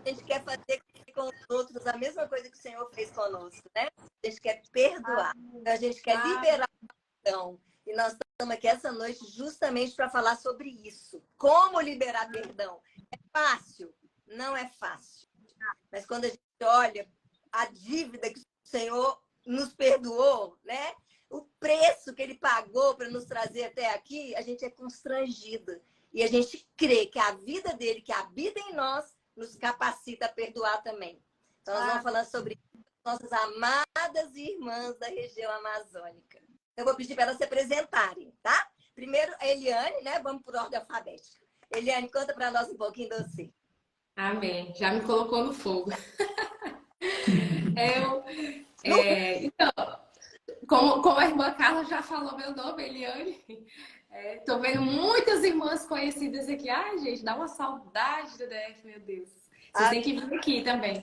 gente quer fazer com os outros a mesma coisa que o Senhor fez conosco, né? A gente quer perdoar. Então, a gente quer liberar o perdão. E nós estamos aqui essa noite justamente para falar sobre isso. Como liberar perdão? É fácil? Não é fácil. Mas quando a gente olha a dívida que o Senhor nos perdoou, né? O preço que ele pagou para nos trazer até aqui, a gente é constrangida. E a gente crê que a vida dele, que habita em nós, nos capacita a perdoar também. Então, nós vamos falar sobre nossas amadas irmãs da região amazônica. Eu vou pedir para elas se apresentarem, tá? Primeiro, a Eliane, né? Vamos por ordem alfabética. Eliane, conta para nós um pouquinho de você. Amém. Já me colocou no fogo. Então, como a irmã Carla já falou meu nome, Eliane, tô vendo muitas irmãs conhecidas aqui. Ai, gente, dá uma saudade do DF, meu Deus. Vocês têm que vir aqui também.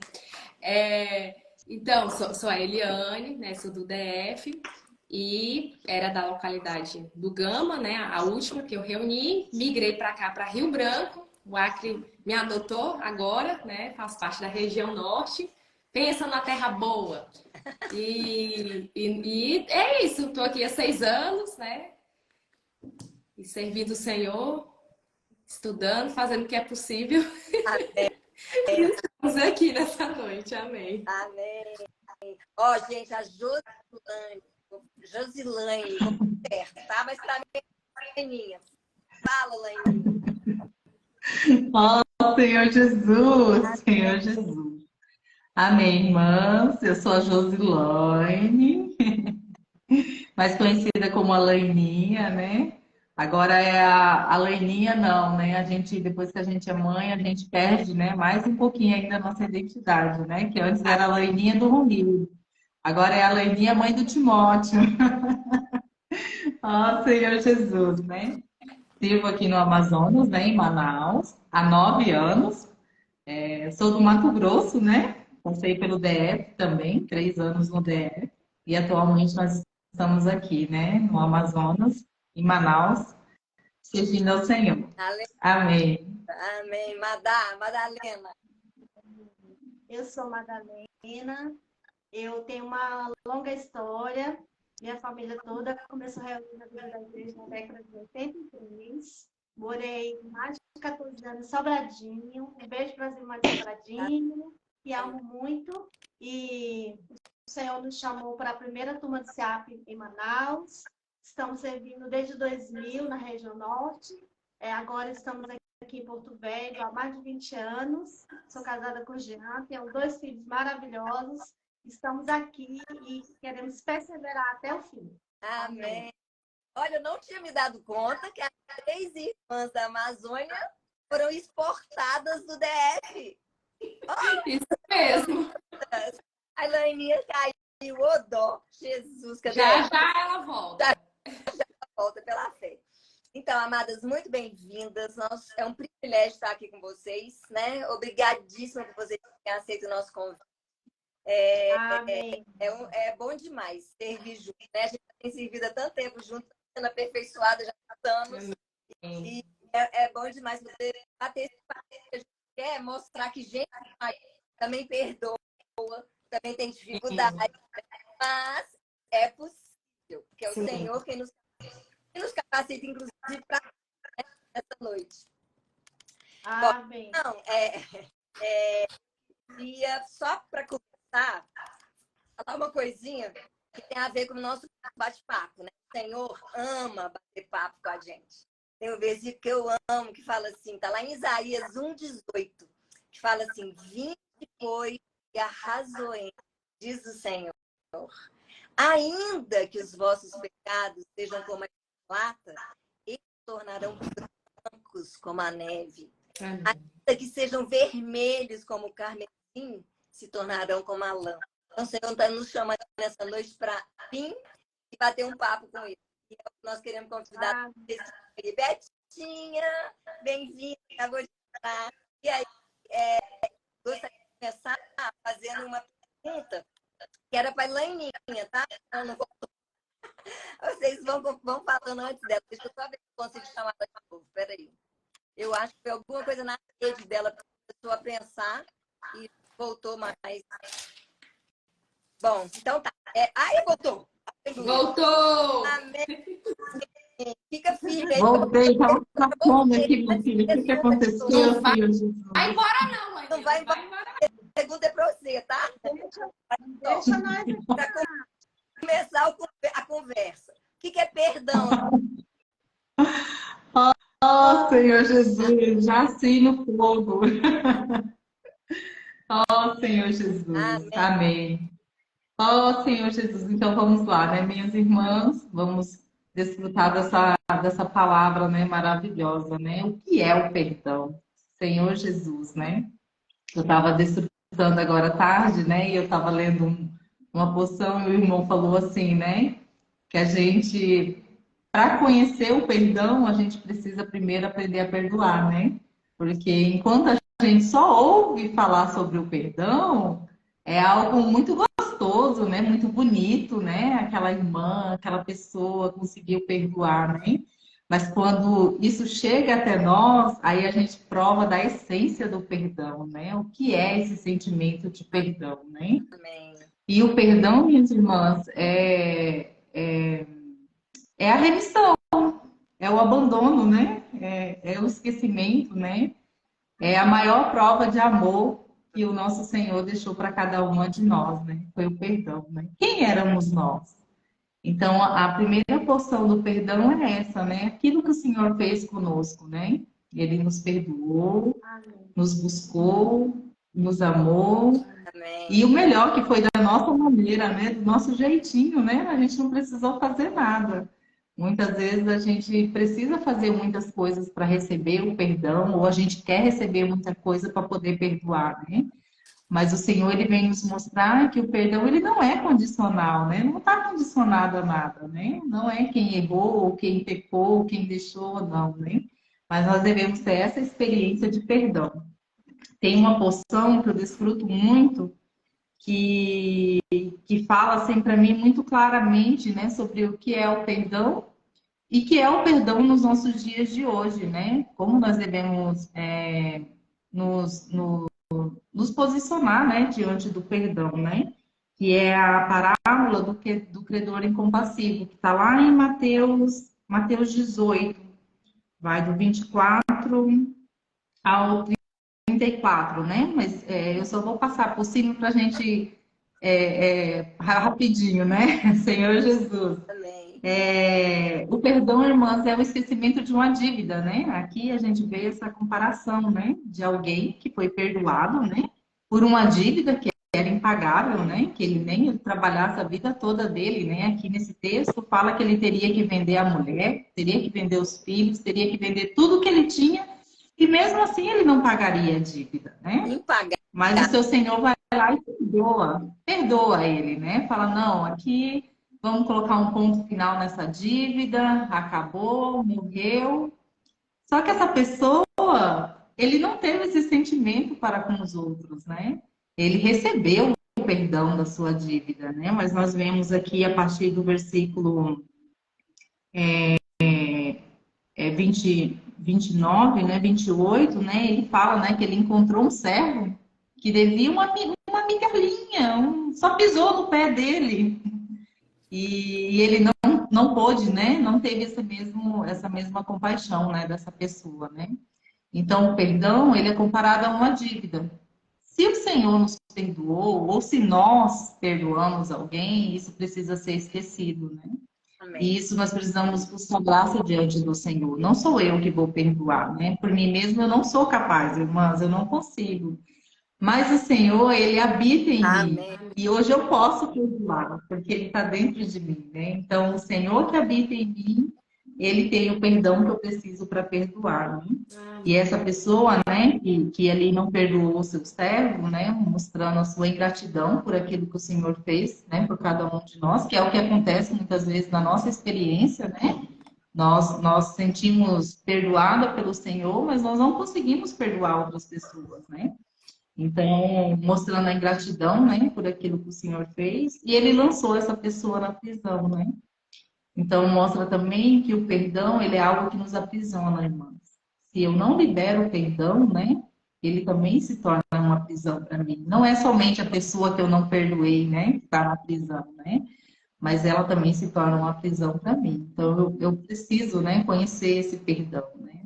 Então, sou a Eliane, né? Sou do DF e era da localidade do Gama, né? A última que eu reuni. Migrei para cá, para Rio Branco. O Acre me adotou agora, né? Faz parte da região norte. Pensa na terra boa. E é isso. Estou aqui há 6 anos, né? E servindo o Senhor, estudando, fazendo o que é possível. Amém. Estamos aqui nessa noite. Amém. Amém. Ó, gente, a Josilane, certo, tá? Mas para mim é Laininha. Fala, Laininha. Ó, Senhor Jesus, Senhor Jesus. Amém, irmãs. Eu sou a Josilane, mais conhecida como a Laininha, né? Agora é a Laininha, não, né? A gente, depois que a gente é mãe, a gente perde, né? Mais um pouquinho ainda a nossa identidade, né? Que antes era a Laininha do Romildo. Agora é a Laininha, mãe do Timóteo. Ó, Senhor Jesus, né? Sirvo aqui no Amazonas, né? Em Manaus, há 9 anos. Sou do Mato Grosso, né? Passei pelo DF também, 3 anos no DF. E atualmente nós estamos aqui, né? No Amazonas, em Manaus, servindo ao Senhor. Amém. Amém. Madalena. Eu sou Madalena. Eu tenho uma longa história. Minha família toda começou a reunir na vida da igreja na década de 83. Morei mais de 14 anos em Sobradinho. Um beijo para as irmãs de Sobradinho, que amo muito. E o Senhor nos chamou para a primeira turma de SEAP em Manaus. Estamos servindo desde 2000 na região norte. Agora estamos aqui em Porto Velho há mais de 20 anos. Sou casada com o Jean, tenho 2 filhos maravilhosos. Estamos aqui e queremos perseverar até o fim. Amém. Olha, eu não tinha me dado conta que as 3 irmãs da Amazônia foram exportadas do DF. Oh, isso mesmo. A Laininha caiu, ô dó. Jesus, cadê já ela volta. Já volta pela fé. Então, amadas, muito bem-vindas. É um privilégio estar aqui com vocês, né? Obrigadíssima por vocês terem aceito o nosso convite. É bom demais servir junto, né? A gente tem servido há tanto tempo junto, sendo aperfeiçoada já há anos. E é bom demais você bater esse papo que a gente quer mostrar que gente também perdoa, também tem dificuldade, mas é possível, porque é o Senhor quem nos capacita, inclusive, para essa noite. Amém. Bom, então, só para começar, falar uma coisinha que tem a ver com o nosso bate-papo, né? O Senhor ama bater papo com a gente. Tem um versículo que eu amo, que fala assim, tá lá em Isaías 1,18, que fala assim, vinde, pois, e arrazoemos, diz o Senhor. Ainda que os vossos pecados sejam como a escarlata, eles tornarão brancos como a neve. Ainda que sejam vermelhos como o carmesim, se tornarão como a lã. Então, o Senhor está nos chamando nessa noite para vir e bater um papo com ele. E nós queremos convidar vocês. Betinha, bem-vinda, acabou de entrar. E aí, gostaria de começar fazendo uma pergunta que era para a Laininha, tá? Eu não vou... Vocês vão falando antes dela. Deixa eu só ver se eu consigo chamar ela de novo. Peraí. Eu acho que foi alguma coisa na rede dela para a pessoa pensar E voltou mais. Bom, então tá. Aí voltou. Aleluia. Voltou! Amém. Fica firme aí. Voltei, estava com fome aqui, meu filho. O que aconteceu, Não vai, Senhor Jesus? vai embora não, mãe. Não vai embora. A pergunta é para você, tá? Deixa nós. Para começar a conversa. O que é perdão? Oh, Senhor Jesus, já assim no fogo. Oh, Senhor Jesus, Amém. amém. Oh, Senhor Jesus, então vamos lá, né, minhas irmãs? Vamos desfrutar dessa palavra, né, maravilhosa, né? O que é o perdão? Senhor Jesus, né? Eu estava desfrutando agora à tarde, né? E eu estava lendo uma porção e o irmão falou assim, né? Que a gente, para conhecer o perdão, a gente precisa primeiro aprender a perdoar, né? Porque enquanto a gente só ouve falar sobre o perdão, é algo muito gostoso, né? Muito bonito, né? Aquela irmã, aquela pessoa conseguiu perdoar, né? Mas quando isso chega até nós, aí a gente prova da essência do perdão, né? O que é esse sentimento de perdão, né? Amém. E o perdão, minhas irmãs, é a remissão, é o abandono, né? É o esquecimento, né? É a maior prova de amor que o nosso Senhor deixou para cada uma de nós, né? Foi o perdão, né? Quem éramos nós? Então, a primeira porção do perdão é essa, né? Aquilo que o Senhor fez conosco, né? Ele nos perdoou, nos buscou, nos amou. Amém. E o melhor que foi da nossa maneira, né? Do nosso jeitinho, né? A gente não precisou fazer nada. Muitas vezes a gente precisa fazer muitas coisas para receber o perdão, ou a gente quer receber muita coisa para poder perdoar, né? Mas o Senhor, ele vem nos mostrar que o perdão, ele não é condicional, né? Não está condicionado a nada, né? Não é quem errou, ou quem pecou, ou quem deixou, não, né? Mas nós devemos ter essa experiência de perdão. Tem uma porção que eu desfruto muito, que fala assim para mim muito claramente, né, sobre o que é o perdão e que é o perdão nos nossos dias de hoje, né? Como nós devemos nos posicionar, né, diante do perdão, né? Que é a parábola do credor incompassivo, que está lá em Mateus 18, vai do 24 ao 34, né? Mas eu só vou passar por cima para a gente rapidinho, né? Senhor Jesus. Amém. O perdão, irmãs, é o esquecimento de uma dívida, né? Aqui a gente vê essa comparação, né? De alguém que foi perdoado, né? Por uma dívida que era impagável, né? Que ele nem trabalhasse a vida toda dele, né? Aqui nesse texto fala que ele teria que vender a mulher, teria que vender os filhos, teria que vender tudo que ele tinha e mesmo assim ele não pagaria a dívida, né? Impagável. Mas o seu Senhor vai lá e perdoa ele, né? Fala, não, aqui vamos colocar um ponto final nessa dívida, acabou, morreu. Só que essa pessoa, ele não teve esse sentimento para com os outros, né? Ele recebeu o perdão da sua dívida, né? Mas nós vemos aqui a partir do versículo 29, né, 28, né, ele fala, né, que ele encontrou um servo que devia uma migalhinha, só pisou no pé dele. E ele não pôde, né, não teve essa mesma compaixão, né, dessa pessoa, né. Então, o perdão, ele é comparado a uma dívida. Se o Senhor nos perdoou, ou se nós perdoamos alguém, isso precisa ser esquecido, né. Amém. E isso nós precisamos buscar graça diante do Senhor. Não sou eu que vou perdoar, né? Por mim mesmo eu não sou capaz, irmãs, eu não consigo. Mas o Senhor, ele habita em mim. Amém. E hoje eu posso perdoar, porque ele está dentro de mim, né? Então, o Senhor que habita em mim, ele tem o perdão que eu preciso para perdoar, né? E essa pessoa, né, que ali não perdoou o seu servo, né, mostrando a sua ingratidão por aquilo que o Senhor fez, né, por cada um de nós, que é o que acontece muitas vezes na nossa experiência, né? Nós sentimos perdoada pelo Senhor, mas nós não conseguimos perdoar outras pessoas, né? Então, mostrando a ingratidão, né, por aquilo que o Senhor fez, e ele lançou essa pessoa na prisão, né? Então, mostra também que o perdão, ele é algo que nos aprisiona, irmãs. Se eu não libero o perdão, né, ele também se torna uma prisão para mim. Não é somente a pessoa que eu não perdoei, né, que está na prisão, né? Mas ela também se torna uma prisão para mim. Então, eu preciso, né, conhecer esse perdão, né?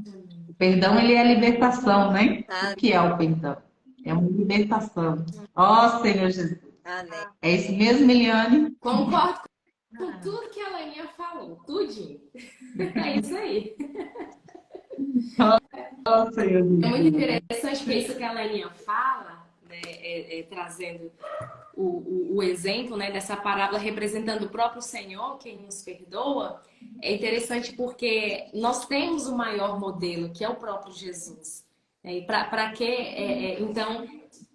O perdão, ele é a libertação, né? O que é o perdão? É uma libertação. Ó, Senhor Jesus. Amém. É isso mesmo, Eliane? Concordo com tudo que a Laninha falou, tudinho. É isso aí. Ó, Senhor É muito Jesus. interessante porque isso que a Laninha fala, né, trazendo o exemplo, né, dessa parábola representando o próprio Senhor, quem nos perdoa, é interessante porque nós temos o maior modelo, que é o próprio Jesus. E para que, então,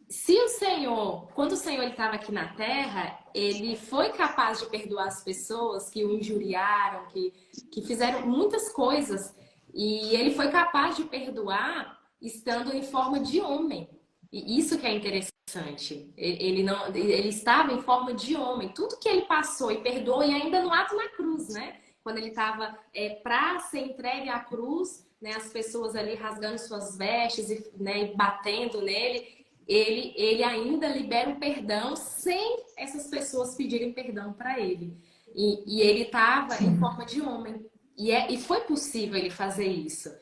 se o Senhor, quando o Senhor estava aqui na Terra, ele foi capaz de perdoar as pessoas que o injuriaram, que fizeram muitas coisas, e ele foi capaz de perdoar estando em forma de homem. E isso que é interessante. Ele estava em forma de homem. Tudo que ele passou e perdoou, e ainda no ato na cruz, né? Quando ele estava para ser entregue à cruz, né? As pessoas ali rasgando suas vestes e, né, e batendo nele. Ele ainda libera o perdão sem essas pessoas pedirem perdão para ele. E ele estava em forma de homem. E foi possível ele fazer isso.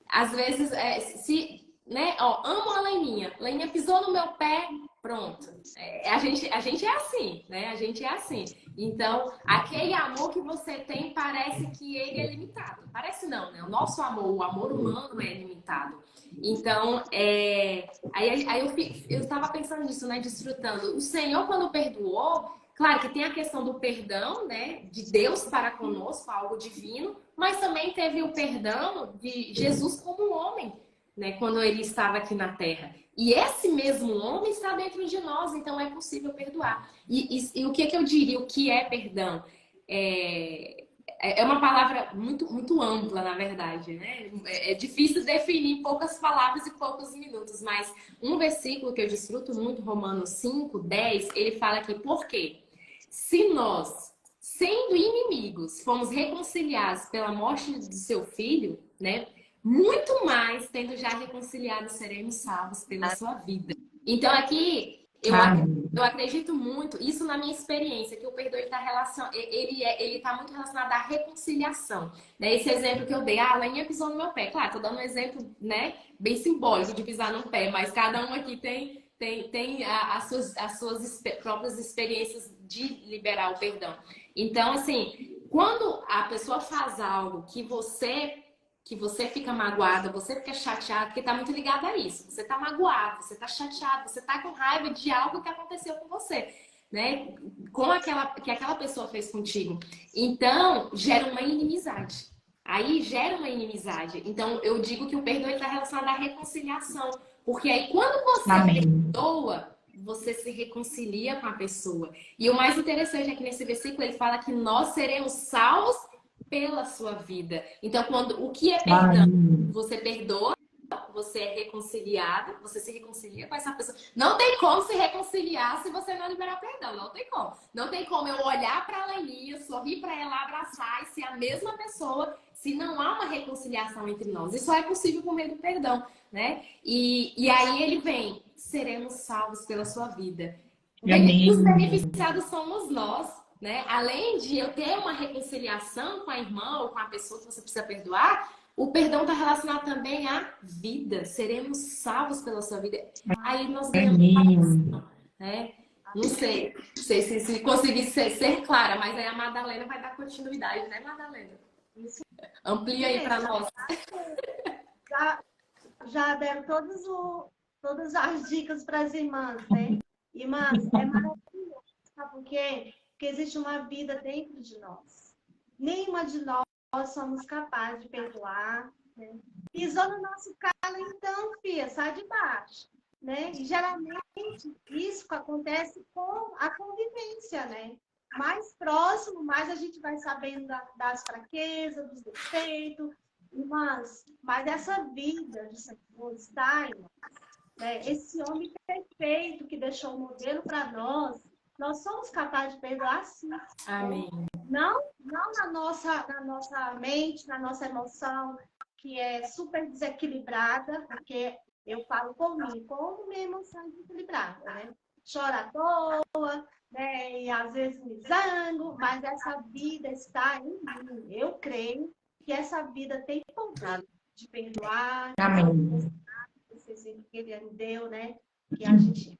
Às vezes, né, ó, amo a Leninha. Leninha pisou no meu pé, pronto. A gente é assim, né? A gente é assim. Então, aquele amor que você tem parece que ele é limitado. Parece não, né? O nosso amor, o amor humano é limitado. Então, aí eu estava pensando nisso, né? Desfrutando. O Senhor, quando perdoou, claro que tem a questão do perdão, né? De Deus para conosco, algo divino, mas também teve o perdão de Jesus como homem, né? Quando ele estava aqui na Terra. E esse mesmo homem está dentro de nós, então é possível perdoar. E o que eu diria? O que é perdão? É uma palavra muito, muito ampla, na verdade, né? É difícil definir em poucas palavras e poucos minutos, mas um versículo que eu desfruto muito, Romanos 5:10, ele fala aqui, por quê? Se nós, sendo inimigos, fomos reconciliados pela morte do seu filho, né? Muito mais, tendo já reconciliado, seremos salvos pela sua vida. Então, aqui, eu acredito muito, isso na minha experiência, que o perdão ele tá muito relacionado à reconciliação. Né? Esse exemplo que eu dei, a Lainha pisou no meu pé. Claro, tô dando um exemplo, né, bem simbólico de pisar no pé, mas cada um aqui tem as suas próprias experiências de liberar o perdão. Então, assim, quando a pessoa faz algo que você fica magoada, você fica chateado, porque tá muito ligado a isso. Você tá magoado, você tá chateado, você tá com raiva de algo que aconteceu com você, né? Que aquela pessoa fez contigo. Então, gera uma inimizade. Aí gera uma inimizade. Então, eu digo que o perdão está relacionado à reconciliação. Porque aí, quando você perdoa, você se reconcilia com a pessoa. E o mais interessante é que nesse versículo ele fala que nós seremos salvos pela sua vida. Então, o que é perdão? Você perdoa, você é reconciliado, você se reconcilia com essa pessoa. Não tem como se reconciliar se você não liberar perdão. Não tem como. Não tem como eu olhar para a Leninha, sorrir para ela, abraçar e ser a mesma pessoa se não há uma reconciliação entre nós. Isso só é possível por meio do perdão, né? E aí ele vem, seremos salvos pela sua vida. Os beneficiados somos nós. Né? Além de eu ter uma reconciliação com a irmã ou com a pessoa que você precisa perdoar, o perdão está relacionado também à vida. Seremos salvos pela sua vida. Aí nós ganhamos salvação, né? Não sei se conseguir ser clara, mas aí a Madalena vai dar continuidade, né, Madalena? Isso. Amplia aí para nós. Já deram todas as dicas para as irmãs, né? Irmãs, é maravilhoso, sabe por quê? Porque existe uma vida dentro de nós. Nenhuma de nós somos capazes de perdoar. Né? Pisou no nosso calo, então, filha, sai de baixo. Né? E geralmente isso acontece com a convivência, né? Mais próximo, mais a gente vai sabendo das fraquezas, dos defeitos. Mas essa vida de Senhor está em nós. Né? Esse homem perfeito que deixou o modelo para nós somos capazes de perdoar sim. Amém. Não na nossa mente, na nossa emoção, que é super desequilibrada, porque Eu falo por mim, como minha emoção é desequilibrada, né? Choro à toa, né? E às vezes me zango, mas essa vida está em mim. Eu creio que essa vida tem poder de perdoar, Amém. esse exemplo que ele me deu, né? Que a gente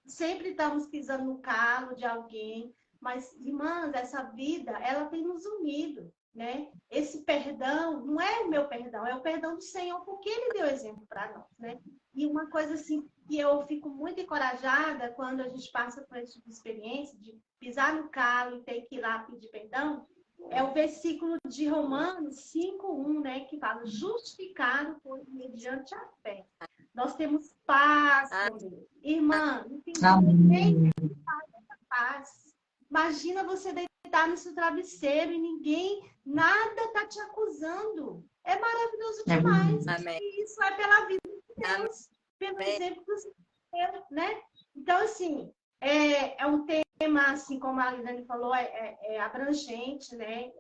sempre estamos pisando no calo de alguém, mas, irmãs, essa vida, ela tem nos unido, né? Esse perdão não é o meu perdão, é o perdão do Senhor, porque Ele deu exemplo para nós, né? E uma coisa, assim, que eu fico muito encorajada quando a gente passa por esse tipo de experiência, de pisar no calo e ter que ir lá pedir perdão, é o versículo de Romanos 5:1, né? Que fala, justificado por mediante a fé. Nós temos paz com Deus. Irmã, não tem nem paz. Imagina você deitar no seu travesseiro e ninguém, nada está te acusando. É maravilhoso demais. Amém. E isso é pela vida de Deus, pelo exemplo do Senhor, né? Então, assim, é um tema, assim, como a Lidane falou, é abrangente, né?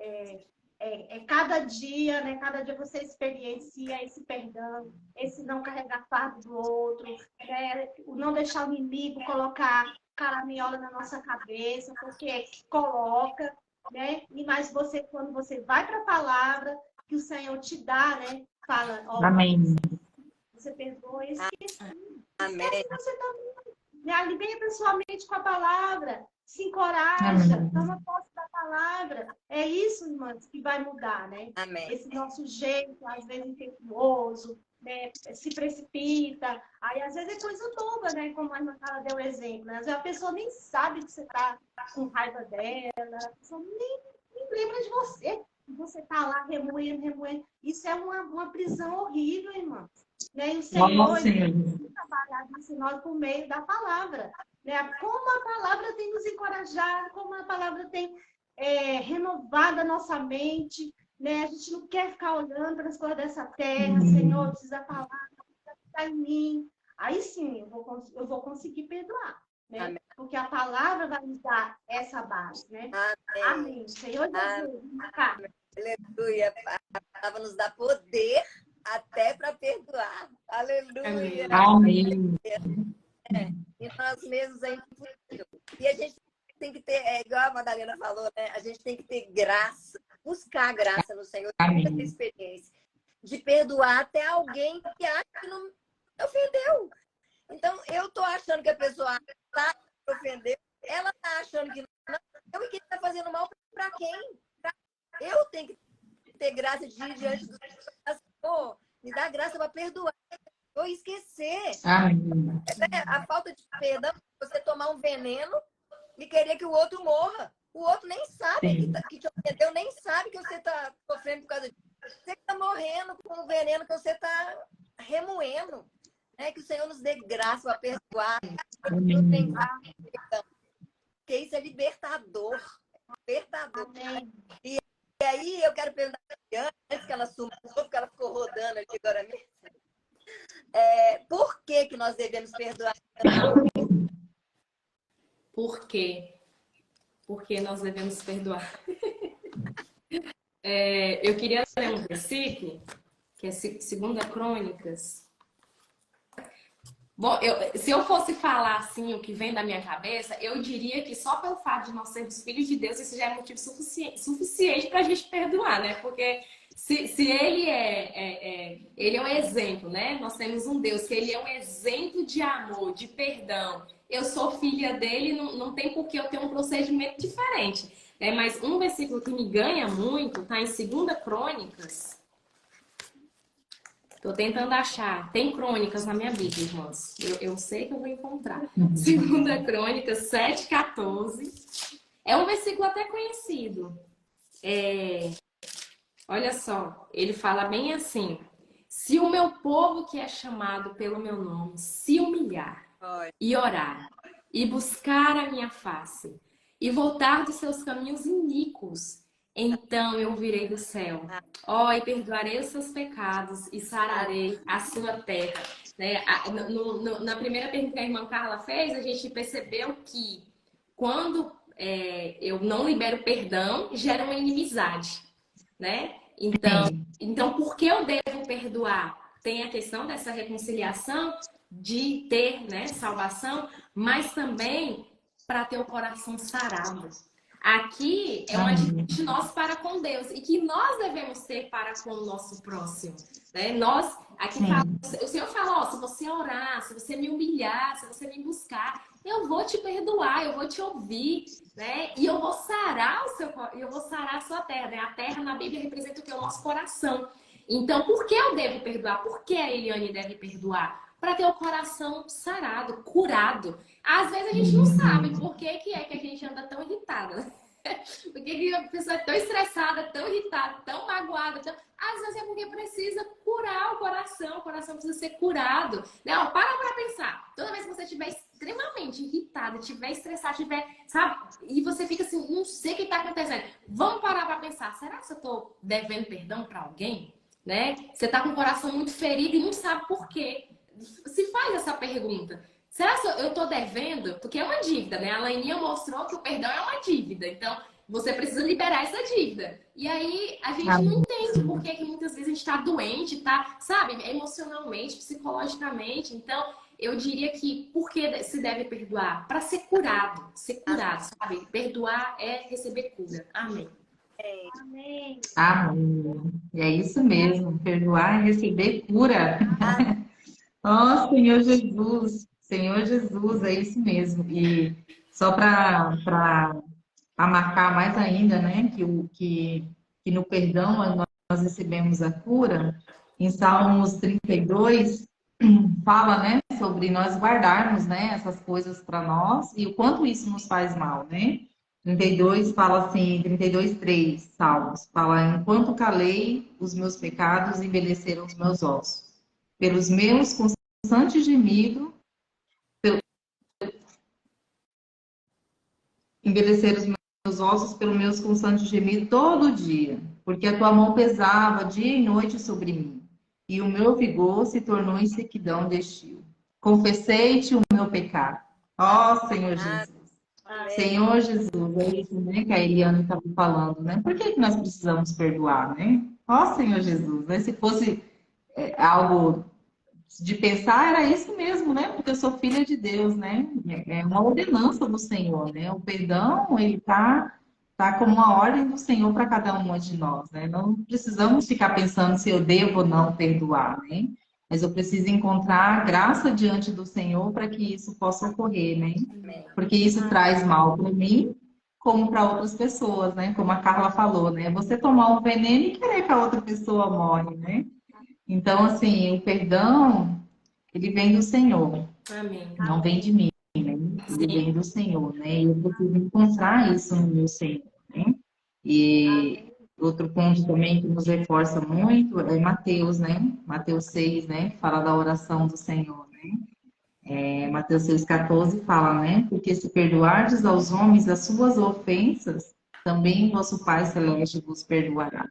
Cada dia, né? Cada dia você experiencia esse perdão, esse não carregar fardo do outro, né? O não deixar o inimigo colocar caraminhola na nossa cabeça, porque coloca, né? E mas você, quando você vai para a palavra que o Senhor te dá, né? Fala, ó, Amém. você perdoa, esqueci. Amém. Você também, né? Alimenta sua mente com a palavra, se encoraja, Amém. toma posse da palavra. É isso, irmãs, que vai mudar, né? Amém. Esse nosso jeito, às vezes, impetuoso, né? Se precipita. Aí, às vezes, é coisa boba, né? Como a irmã Carla deu o exemplo, né? Às vezes, a pessoa nem sabe que você está com raiva dela, a pessoa nem lembra de você. Você está lá remoendo, remoendo. Isso é uma prisão horrível, irmãs. Né? E o Senhor tem trabalhado em nós por meio da palavra. Né? Como a palavra tem nos encorajado, como a palavra tem renovado a nossa mente. Né? A gente não quer ficar olhando para as coisas dessa terra. Senhor, precisa falar, precisa ficar em mim. Aí sim, eu vou conseguir perdoar. Né? Porque a palavra vai nos dar essa base. Né? Amém. Senhor Jesus. Amém. Aleluia. A palavra nos dá poder até para perdoar. Aleluia. Amém. E nós mesmos é impossível. E a gente tem que ter, igual a Madalena falou, né? A gente tem que ter graça, buscar graça no Senhor, ter essa experiência de perdoar até alguém que acha que não ofendeu. Então, eu tô achando que a pessoa tá ofendeu, ela tá achando que não, e que tá fazendo mal para quem? Eu tenho que ter graça de ir diante do Senhor, me dá graça para perdoar, ou esquecer. Amém. A falta de perdão, você tomar um veneno e querer que o outro morra. O outro nem sabe que te ofendeu, nem sabe que você está sofrendo por causa disso. Você está morrendo com o veneno que você está remoendo. Né? Que o Senhor nos dê graça para perdoar. Amém. Porque isso é libertador. Libertador. E aí eu quero perguntar antes que ela sumiu, porque ela ficou rodando aqui agora mesmo. Por que nós devemos perdoar? Por quê? Porque nós devemos perdoar. Eu queria ler um versículo, que é 2 Crônicas. Bom, se eu fosse falar assim o que vem da minha cabeça, eu diria que só pelo fato de nós sermos filhos de Deus, isso já é motivo suficiente para a gente perdoar, né? Porque se ele ele é um exemplo, né? Nós temos um Deus que ele é um exemplo de amor, de perdão. Eu sou filha dele, não tem por que eu ter um procedimento diferente. Mas um versículo que me ganha muito está em 2 Crônicas. Tô tentando achar. Tem crônicas na minha Bíblia, irmãos. Eu sei que eu vou encontrar. 2 Crônicas 7:14. É um versículo até conhecido. Olha só, ele fala bem assim: se o meu povo que é chamado pelo meu nome se humilhar e orar e buscar a minha face e voltar dos seus caminhos iníquos, então eu virei do céu, e perdoarei os seus pecados e sararei a sua terra. Né? Na primeira pergunta que a irmã Carla fez, a gente percebeu que quando eu não libero perdão, gera uma inimizade. Né? Então, por que eu devo perdoar? tem a questão dessa reconciliação, de ter, né, salvação, mas também para ter o coração sarado. Aqui é uma atitude nossa para com Deus e que nós devemos ter para com o nosso próximo, né? Nós, aqui fala, o Senhor fala, ó, se você orar, se você me humilhar, se você me buscar, eu vou te perdoar, eu vou te ouvir, né? E eu vou sarar eu vou sarar a sua terra, né? A terra na Bíblia representa o que? O nosso coração. Então, por que eu devo perdoar? Por que a Eliane deve perdoar? Para ter o coração sarado, curado. Às vezes a gente não sabe por que é que a gente anda tão irritada, né? Por que a pessoa é tão estressada, tão irritada, tão magoada? Às vezes é porque precisa curar o coração precisa ser curado. Não, para pensar. Toda vez que você estiver extremamente irritada, estiver estressada, sabe? E você fica assim, não sei o que está acontecendo. Vamos parar para pensar. Será que eu estou devendo perdão para alguém? Né? Você está com o coração muito ferido e não sabe por quê. Se faz essa pergunta. Será que eu estou devendo? Porque é uma dívida, né? A Laininha mostrou que o perdão é uma dívida. Então, você precisa liberar essa dívida. E aí, a gente não entende por que muitas vezes a gente está doente, tá, sabe? Emocionalmente, psicologicamente. Então, eu diria que por que se deve perdoar? Para ser curado, sabe? Perdoar é receber cura. Amém. Amém. Amém. E é isso mesmo, perdoar e receber cura. Ó, Senhor Jesus, é isso mesmo. E só para marcar mais ainda, né, que no perdão nós recebemos a cura, em Salmos 32 fala, né, sobre nós guardarmos, né, essas coisas para nós e o quanto isso nos faz mal, né? 32 fala assim, 32:3, Salmos, fala, enquanto calei, os meus pecados envelheceram os meus ossos. Pelos meus constantes gemidos, envelheceram os meus ossos pelos meus constantes gemidos todo dia, porque a tua mão pesava dia e noite sobre mim, e o meu vigor se tornou em sequidão de estio. Confessei-te o meu pecado. Ó, Senhor Jesus. Senhor Jesus, é isso, né, que a Eliane estava falando, né? Por que nós precisamos perdoar, né? Ó, Senhor Jesus, né? Se fosse algo de pensar, era isso mesmo, né? Porque eu sou filha de Deus, né? É uma ordenança do Senhor, né? O perdão, ele tá como uma ordem do Senhor para cada uma de nós, né? Não precisamos ficar pensando se eu devo ou não perdoar, né? Mas eu preciso encontrar graça diante do Senhor para que isso possa ocorrer, né? Porque isso traz mal para mim, como para outras pessoas, né? Como a Carla falou, né? Você tomar um veneno e querer que a outra pessoa morre, né? Então, assim, o perdão, ele vem do Senhor, Amém. não vem de mim, né? Ele vem do Senhor, né? E eu preciso encontrar isso no meu Senhor, né? E outro ponto também que nos reforça muito é Mateus, né? Mateus 6, né? Que fala da oração do Senhor, né? Mateus 6,14 fala, né? Porque se perdoardes aos homens as suas ofensas, também vosso Pai Celeste vos perdoará.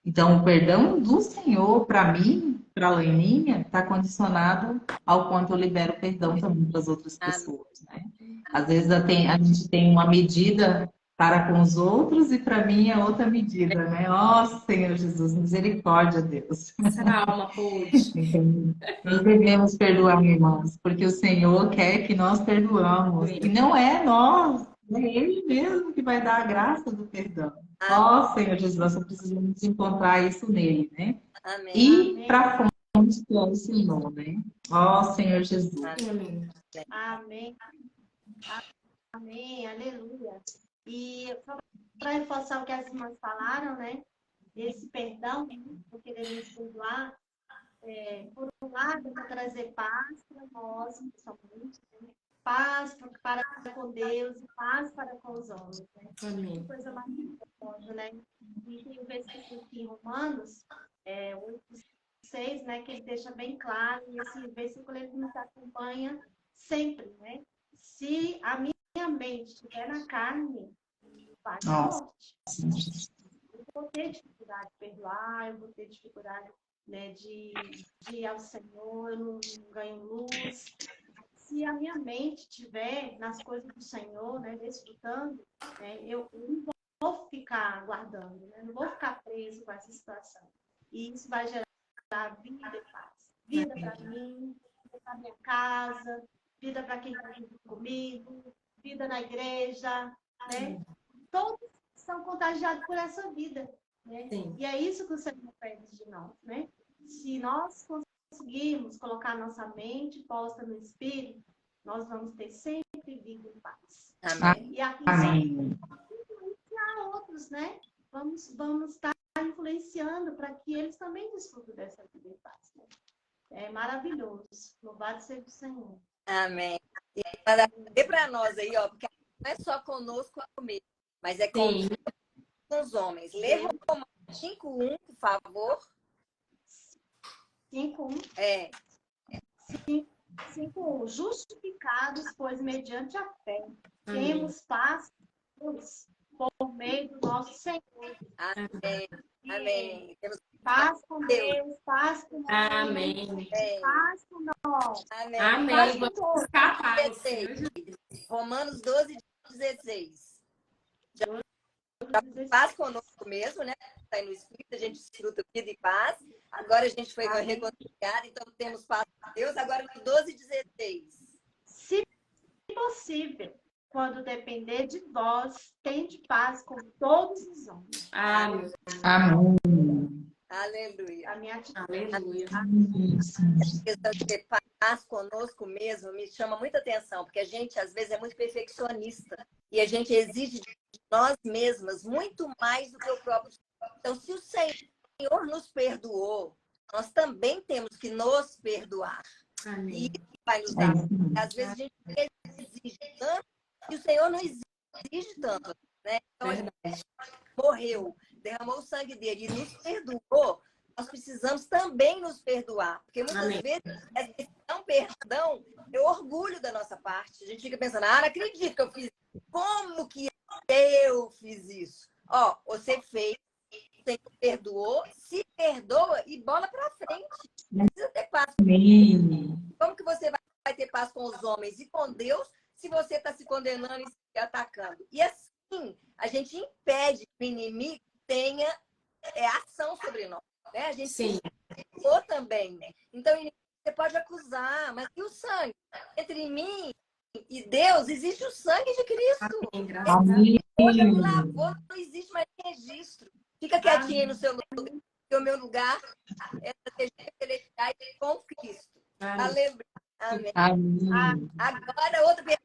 Então, o perdão do Senhor, para mim, para a Leninha, está condicionado ao quanto eu libero perdão também para as outras pessoas, né? Às vezes a gente tem uma medida para com os outros e para mim é outra medida, né? Ó Senhor Jesus, misericórdia, Deus. Essa alma pôde. Então, nós devemos perdoar, irmãos, porque o Senhor quer que nós perdoamos. E não é nós, é Ele mesmo que vai dar a graça do perdão. Ó Senhor Jesus, nós precisamos encontrar isso nele, né? Amém. E para fonte que é o Senhor, né? Ó Senhor Jesus. Amém. Amém. Amém. Aleluia. E para reforçar o que as irmãs falaram, né? Esse perdão, porque devemos perdoar, por um lado, para trazer paz para nós, principalmente, né? Paz para com Deus e paz para com os homens, né? Amém. Que coisa maravilhosa, né? E tem um versículo aqui em Romanos, 8:6, né? Que ele deixa bem claro, e esse versículo ele nos acompanha sempre, né? Se a minha mente estiver na carne, vai para a morte. Eu vou ter dificuldade de perdoar, eu vou ter dificuldade, né, de ir ao Senhor, eu não ganho luz. Se a minha mente estiver nas coisas do Senhor, né, desfrutando, né, eu não vou ficar guardando, né, não vou ficar preso com essa situação. E isso vai gerar vida e paz. vida para mim, vida para minha casa, vida para quem vive comigo, vida na igreja, né? Todos são contagiados por essa vida, né? Sim. E é isso que o Senhor pede de nós, né? Se nós conseguirmos colocar nossa mente posta no Espírito, nós vamos ter sempre vida e paz. Amém. E aqui Amém. influenciar outros, né? Vamos estar influenciando para que eles também desfrutem dessa vida em paz. Né? É maravilhoso. Louvado seja o Senhor. Amém. E para ver para nós aí, ó, porque não é só conosco comigo, mas é com Sim. os homens. Lê Romanos 5:1, por favor. 5:1. É. 5:1. Justificados, pois mediante a fé, temos paz com Deus, por meio do nosso Senhor. Amém. Amém. Temos Paz com Deus, paz com nós. Amém. Paz com nós. Amém. Amém. Paz com Vamos todos. buscar paz, Senhor. Romanos 12:16. Paz conosco mesmo, né? Está aí no Espírito, a gente desfruta vida e paz. Agora a gente foi reconciliado, então temos paz com Deus. Agora no 12:16. Se possível, quando depender de vós, tende paz com todos os homens. Amém. Amém. Aleluia. A minha atitude. Aleluia. Essa questão de ter paz conosco mesmo me chama muita atenção, porque a gente, às vezes, é muito perfeccionista e a gente exige de nós mesmas muito mais do que o próprio. Então, se o Senhor nos perdoou, nós também temos que nos perdoar. Amém. E isso vai nos dar. Às vezes, a gente exige tanto e o Senhor não exige tanto. Né? Então, a gente morreu, derramou o sangue dele e nos perdoou. Nós precisamos também nos perdoar. Porque muitas vezes, esse não perdão é orgulho da nossa parte. A gente fica pensando, não acredito que eu fiz. Como que eu fiz isso? Ó, você fez, você perdoou, se perdoa e bola pra frente. Não precisa ter paz. Como que você vai ter paz com os homens e com Deus se você está se condenando e se atacando? E assim, a gente impede que o inimigo tenha ação sobre nós. Né? A gente Sim. ou também. Então, você pode acusar, mas e o sangue? Entre mim e Deus existe o sangue de Cristo. Amém. Graças a Deus. Hoje me lavou, não existe mais registro. Fica quietinho aí no seu lugar, porque o meu lugar é celestial com Cristo. Amém. Aleluia. Amém. Amém. Agora, outra pergunta.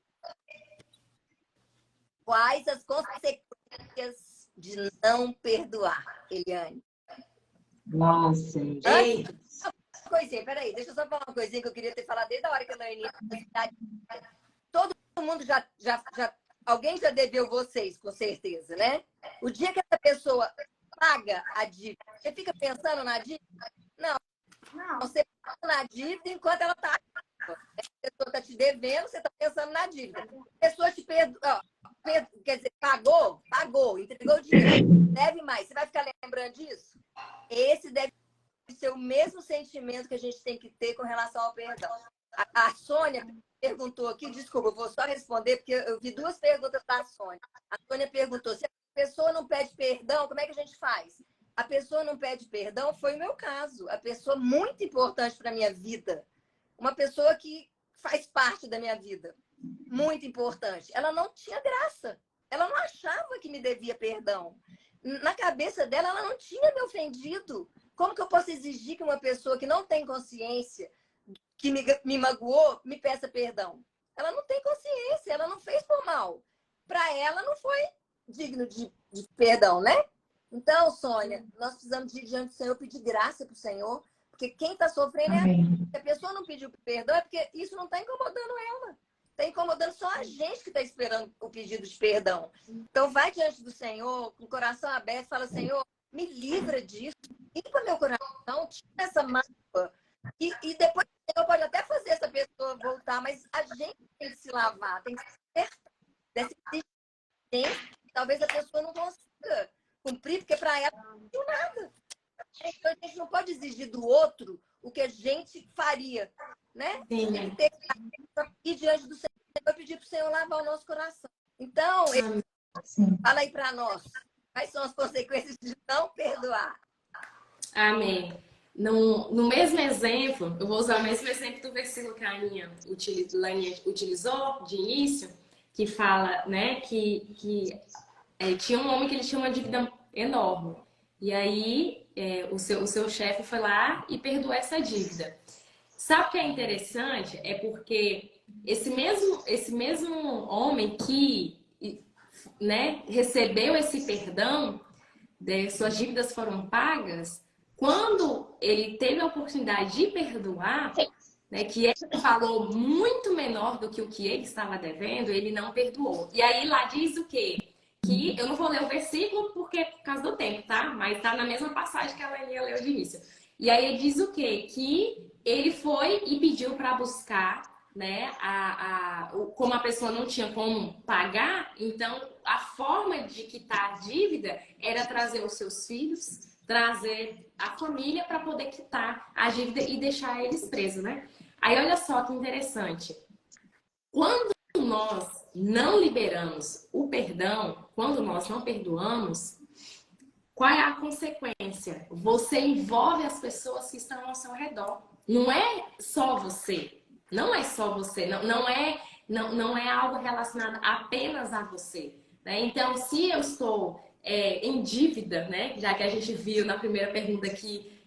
Quais as consequências de não perdoar, Eliane? Nossa. Ei, Coisinha, peraí, deixa eu só falar uma coisinha que eu queria ter falado desde a hora que eu não ia na cidade. Todo mundo alguém já deveu vocês, com certeza, né? O dia que essa pessoa paga a dívida, você fica pensando na dívida? Não. Você pensa na dívida enquanto ela está. A pessoa está te devendo, você está pensando na dívida. A pessoa te perdoa, quer dizer, pagou, entregou o dinheiro, deve mais. Você vai ficar lembrando disso? Esse deve ser o mesmo sentimento que a gente tem que ter com relação ao perdão. A Sônia perguntou aqui, desculpa, eu vou só responder, porque eu vi duas perguntas da Sônia. A Sônia perguntou, se a pessoa não pede perdão, como é que a gente faz? A pessoa não pede perdão, foi o meu caso. A pessoa muito importante para a minha vida. Uma pessoa que faz parte da minha vida. Muito importante. Ela não tinha graça. Ela não achava que me devia perdão. Na cabeça dela, ela não tinha me ofendido. Como que eu posso exigir que uma pessoa que não tem consciência, que me magoou, me peça perdão? Ela não tem consciência, ela não fez por mal. Para ela, não foi digno de perdão, né? Então, Sônia, nós precisamos ir diante do Senhor, pedir graça para o Senhor, porque quem está sofrendo é a gente. Se a pessoa não pediu perdão, é porque isso não está incomodando ela. Está incomodando só a gente que está esperando o pedido de perdão. Então, vai diante do Senhor, com o coração aberto, fala, Senhor, me livra disso, limpa meu coração, tira essa mágoa. E depois o Senhor pode até fazer essa pessoa voltar, mas a gente tem que se lavar, tem que se libertar dessa exigência. Talvez a pessoa não consiga cumprir, porque para ela não deu nada. Então, a gente não pode exigir do outro o que a gente faria, né? Sim. Tem que ter ir diante do Senhor e pedir para o Senhor lavar o nosso coração. Então, fala aí para nós, quais são as consequências de não perdoar? Amém. no mesmo exemplo, eu vou usar o mesmo exemplo do versículo que a Laninha utilizou de início, que fala, né, que tinha um homem que ele tinha uma dívida enorme. E aí o seu chefe foi lá e perdoou essa dívida. Sabe o que é interessante? É porque esse mesmo homem que, né, recebeu esse perdão, suas dívidas foram pagas, quando ele teve a oportunidade de perdoar, né, que ele falou muito menor do que o que ele estava devendo, ele não perdoou. E aí lá diz o quê? Que eu não vou ler o versículo porque por causa do tempo, tá? Mas tá na mesma passagem que a Leninha leu de início. E aí ele diz o quê? Que ele foi e pediu para buscar, né? Como a pessoa não tinha como pagar, então a forma de quitar a dívida era trazer os seus filhos, trazer a família para poder quitar a dívida e deixar eles presos, né? Aí olha só que interessante. Quando nós não liberamos o perdão, quando nós não perdoamos, qual é a consequência? Você envolve as pessoas que estão ao seu redor. Não é só você. Não é só você. Não é algo relacionado apenas a você. Né? Então, se eu estou em dívida, né? Já que a gente viu na primeira pergunta que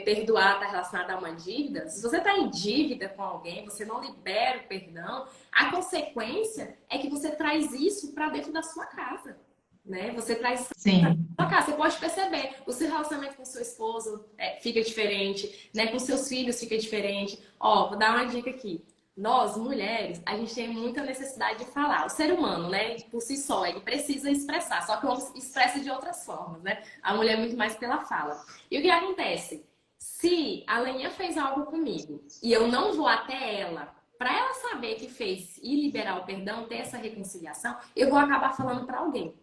perdoar está relacionado a uma dívida. Se você está em dívida com alguém, você não libera o perdão, a consequência é que você traz isso para dentro da sua casa. Né? Você traz Sim. você pode perceber, o seu relacionamento com seu esposo fica diferente, né? Com seus filhos fica diferente. Ó, vou dar uma dica aqui. Nós, mulheres, a gente tem muita necessidade de falar. O ser humano, né, por si só, ele precisa expressar, só que o homem expressa de outras formas, né? A mulher é muito mais pela fala. E o que acontece? Se a Leninha fez algo comigo e eu não vou até ela, para ela saber que fez e liberar o perdão, ter essa reconciliação, eu vou acabar falando para alguém.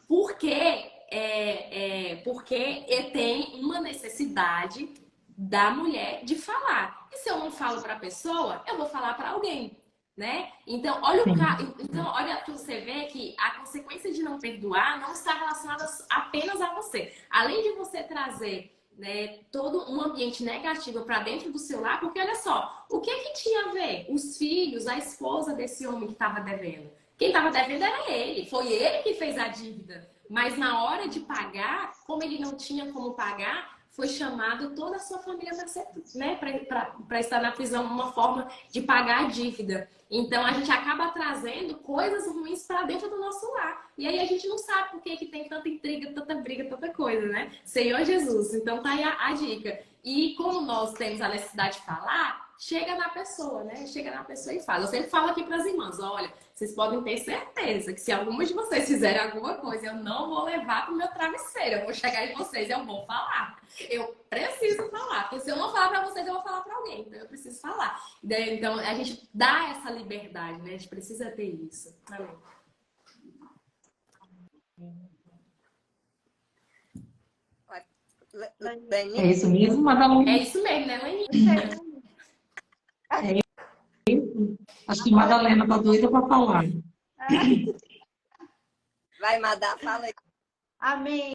Porque tem uma necessidade da mulher de falar. E se eu não falo para a pessoa, eu vou falar para alguém, né? Então, olha para você ver que a consequência de não perdoar não está relacionada apenas a você. Além de você trazer, né, todo um ambiente negativo para dentro do seu lar, porque olha só, o que tinha a ver? Os filhos, a esposa desse homem que estava devendo. Quem estava devendo era ele, foi ele que fez a dívida. Mas na hora de pagar, como ele não tinha como pagar, foi chamado toda a sua família para estar na prisão, uma forma de pagar a dívida. Então a gente acaba trazendo coisas ruins para dentro do nosso lar. E aí a gente não sabe por que tem tanta intriga, tanta briga, tanta coisa, né? Senhor Jesus. Então tá aí a dica. E como nós temos a necessidade de falar, chega na pessoa, né? Chega na pessoa e fala. Eu sempre falo aqui para as irmãs, olha, vocês podem ter certeza que se alguma de vocês fizerem alguma coisa, eu não vou levar pro meu travesseiro. Eu vou chegar em vocês e eu vou falar. Eu preciso falar. Porque se eu não falar para vocês, eu vou falar para alguém. Então eu preciso falar. Então a gente dá essa liberdade, né? A gente precisa ter isso. Amém. É isso mesmo, Madalena? É isso mesmo, né, Leninha? É isso. Acho que Madalena tá doida para falar. Vai, Madá, fala aí. Amém,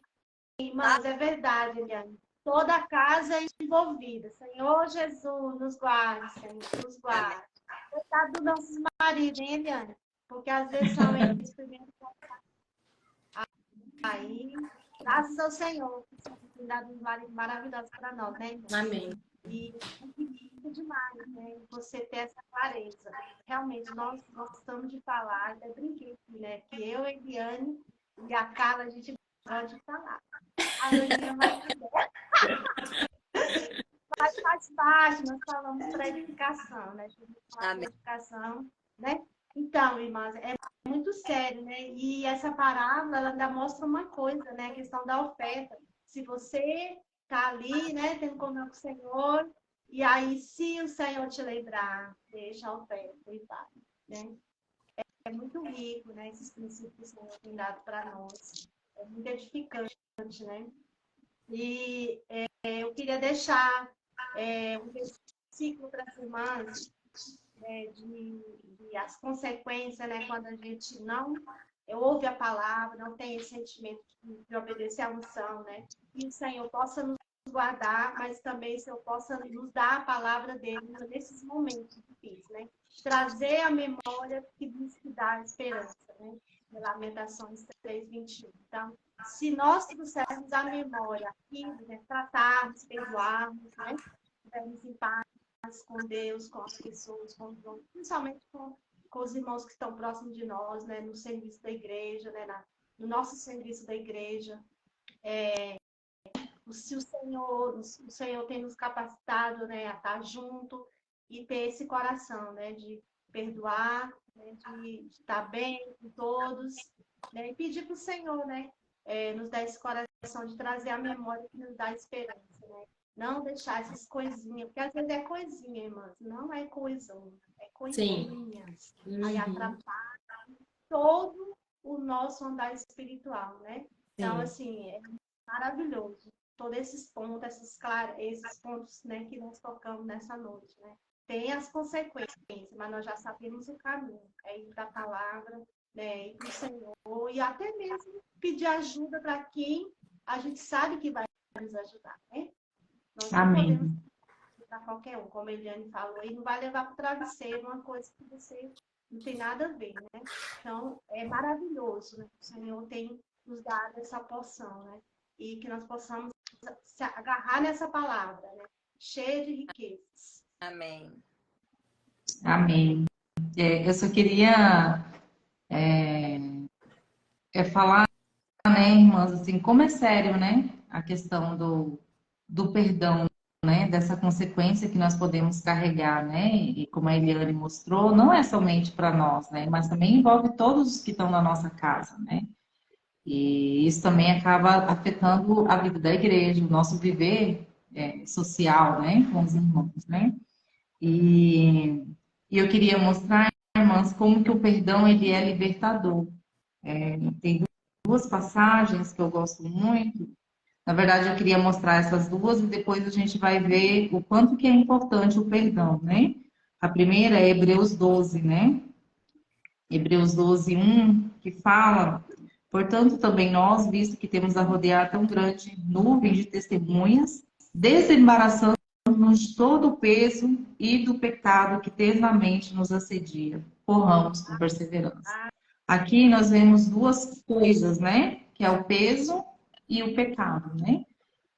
irmãs, é verdade, Eliane. Toda a casa é envolvida. Senhor Jesus, nos guarde, Senhor, nos guarde. Coitado dos nossos maridos, hein, Eliane? Porque às vezes são eles primeiro. Aí, graças ao Senhor, que tem dado um marido maravilhoso para nós, né, irmã? Amém. E é muito demais, né? Você ter essa clareza. Realmente, nós gostamos de falar, até brinquei, né? Que eu, Eliane e a Carla, a gente gosta de falar. A Aninha vai mas faz parte, nós falamos para edificação, né? Amém. Edificação, né? Então, irmãs, é muito sério, né? E essa parábola, ela ainda mostra uma coisa, né? A questão da oferta. Se você tá ali, né, tendo comunhão com o Senhor, e aí, se o Senhor te lembrar, deixa a oferta e vai, né? É muito rico, né? Esses princípios que o Senhor tem dado para nós. É muito edificante, né? E eu queria deixar um versículo para as irmãs de as consequências, né? Quando a gente não ouve a palavra, não tem esse sentimento de obedecer à unção, né? E o Senhor possa nos guardar, mas também se eu possa nos dar a palavra dele nesses momentos difíceis, né? Trazer a memória que nos dá esperança, né? Lamentações 3:21. Então, se nós trouxermos a memória aqui, né? Tratarmos, perdoarmos, né? Estivermos em paz com Deus, com as pessoas, principalmente com os irmãos que estão próximos de nós, né? No serviço da igreja, né? No nosso serviço da igreja. Se o Senhor tem nos capacitado, né, a estar junto e ter esse coração, né, de perdoar, né, de estar bem com todos, né, e pedir para o Senhor, né, nos dar esse coração de trazer a memória que nos dá esperança, né? Não deixar essas coisinhas, porque às vezes é coisinha, irmãs, não é coisão, é coisinhas. Aí atrapalha todo o nosso andar espiritual, né? Então, assim, é maravilhoso. Todos esses pontos, esses pontos, né, que nós tocamos nessa noite, né? Tem as consequências, mas nós já sabemos o caminho. É ir da palavra, né, ir para o Senhor e até mesmo pedir ajuda para quem a gente sabe que vai nos ajudar, né? Nós não podemos ajudar qualquer um, como a Eliane falou, e não vai levar para o travesseiro uma coisa que você não tem nada a ver, né? Então, é maravilhoso, né? O Senhor tem nos dado essa porção, né? E que nós possamos se agarrar nessa palavra, né? Cheia de riquezas. Amém. Amém. Eu só queria falar, né, irmãs, assim, como é sério, né, a questão do perdão, né, dessa consequência que nós podemos carregar, né, e como a Eliane mostrou, não é somente para nós, né, mas também envolve todos os que estão na nossa casa, né. E isso também acaba afetando a vida da igreja, o nosso viver social, né, com os irmãos, né. E eu queria mostrar, irmãs, como que o perdão ele é libertador. Tem duas passagens que eu gosto muito. Na verdade, eu queria mostrar essas duas e depois a gente vai ver o quanto que é importante o perdão, né? A primeira é Hebreus 12, né? Hebreus 12:1, que fala: portanto, também nós, visto que temos a rodear tão grande nuvem de testemunhas, desembaraçando-nos de todo o peso e do pecado que tesamente nos assedia, corramos com perseverança. Aqui nós vemos duas coisas, né? Que é o peso e o pecado, né?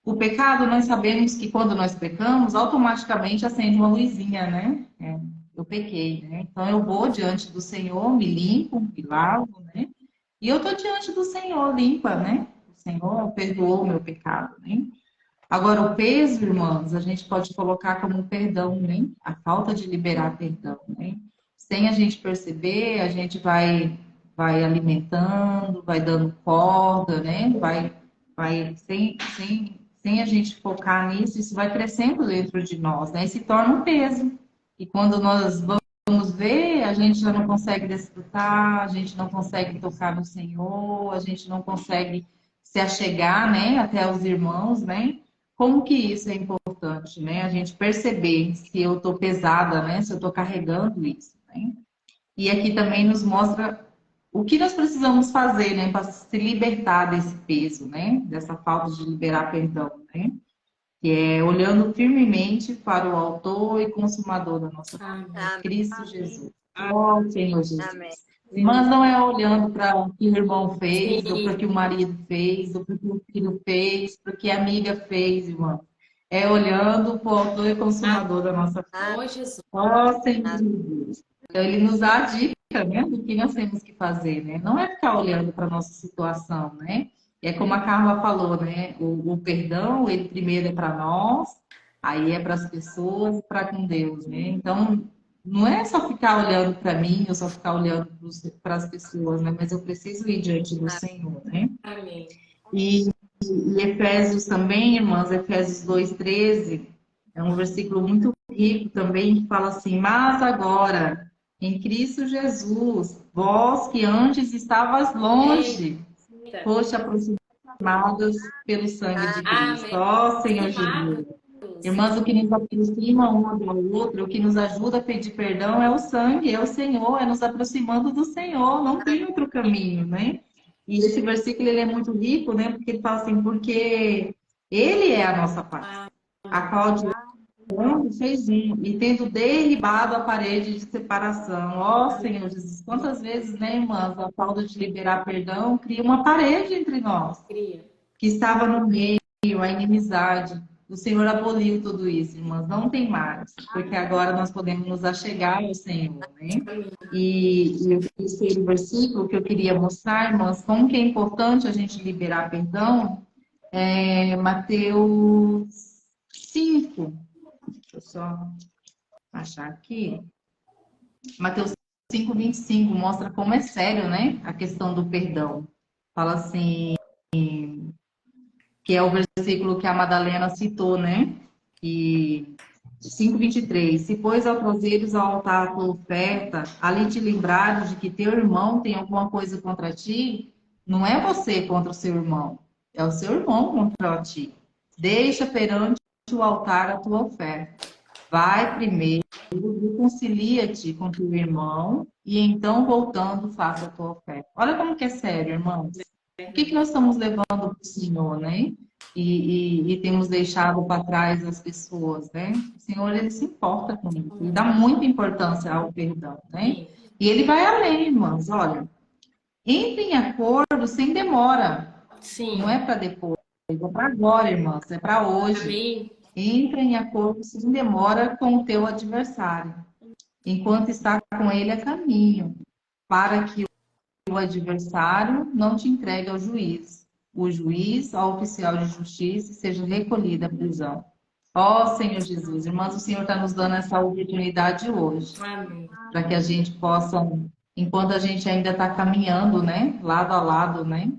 O pecado, nós sabemos que quando nós pecamos, automaticamente acende uma luzinha, né? Eu pequei, né? Então eu vou diante do Senhor, me limpo, me lavo, né? E eu estou diante do Senhor, limpa, né? O Senhor perdoou o meu pecado, né? Agora, o peso, irmãos, a gente pode colocar como perdão, né? A falta de liberar perdão, né? Sem a gente perceber, a gente vai alimentando, vai dando corda, né? Sem a gente focar nisso, isso vai crescendo dentro de nós, né? E se torna um peso. E quando nós vamos ver, a gente já não consegue desfrutar, a gente não consegue tocar no Senhor, a gente não consegue se achegar, né? Até os irmãos, né? Como que isso é importante, né? A gente perceber se eu estou pesada, né? Se eu estou carregando isso, né? E aqui também nos mostra o que nós precisamos fazer, né, para se libertar desse peso, né, dessa falta de liberar perdão, né, que é olhando firmemente para o autor e consumador da nossa fé, Cristo Jesus. Ó Senhor Jesus. Amém. Mas não é olhando para o que o irmão fez, ou para o que o marido fez, ou para o que o filho fez, para o que a amiga fez, irmão. É olhando para o autor e consumador da nossa fé. Ó, Jesus. Ó Senhor Jesus. Então, ele nos dá a dica, né, do que nós temos que fazer, né? Não é ficar olhando para a nossa situação, né? É como a Carla falou, né? O perdão, ele primeiro é para nós, aí é para as pessoas, para com Deus, né? Então, não é só ficar olhando para mim, ou só ficar olhando para as pessoas, né? Mas eu preciso ir diante do Senhor, né? Amém. E Efésios também, irmãs, Efésios 2:13, é um versículo muito rico também, que fala assim: mas agora, em Cristo Jesus, vós que antes estavas longe, foste aproximadas pelo sangue de Cristo. Ó Senhor Jesus. Irmãs, o que nos aproxima uma da outra, o que nos ajuda a pedir perdão é o sangue, é o Senhor, é nos aproximando do Senhor, não tem outro caminho, né? E esse versículo ele é muito rico, né? Porque ele fala assim, porque Ele é a nossa paz, a qual de onde fez um, e tendo derribado a parede de separação. Ó Senhor Jesus, quantas vezes, né, irmãs, a falta de liberar perdão cria uma parede entre nós, Cria. que estava no meio, a inimizade. O Senhor aboliu tudo isso, irmãs, não tem mais, porque agora nós podemos nos achegar ao Senhor, né? E o terceiro versículo que eu queria mostrar, irmãs, como que é importante a gente liberar perdão, é Mateus 5. Deixa eu só achar aqui. Mateus 5:25 mostra como é sério, né? A questão do perdão. Fala assim, que é o versículo que a Madalena citou, né? E 5:23. Se, pois, ao trazeres ao altar a tua oferta, ali te lembrares de que teu irmão tem alguma coisa contra ti, não é você contra o seu irmão, é o seu irmão contra ti. Deixa perante o altar a tua oferta. Vai primeiro, reconcilia-te com teu irmão e então, voltando, faça a tua oferta. Olha como que é sério, irmãos. O que nós estamos levando para o Senhor, né? E temos deixado para trás as pessoas, né? O Senhor, ele se importa com isso. Ele dá muita importância ao perdão, né? E ele vai além, irmãos. Olha, entre em acordo sem demora. Sim. Não é para depois, é para agora, irmãos. É para hoje. Amém. Entra em acordo sem demora com o teu adversário, enquanto está com ele a caminho, para que o adversário não te entregue ao juiz, o juiz ao oficial de justiça e seja recolhido à prisão. Ó Senhor Jesus, irmãos, o Senhor está nos dando essa oportunidade hoje, Amém. para que a gente possa, enquanto a gente ainda está caminhando, né, lado a lado, né,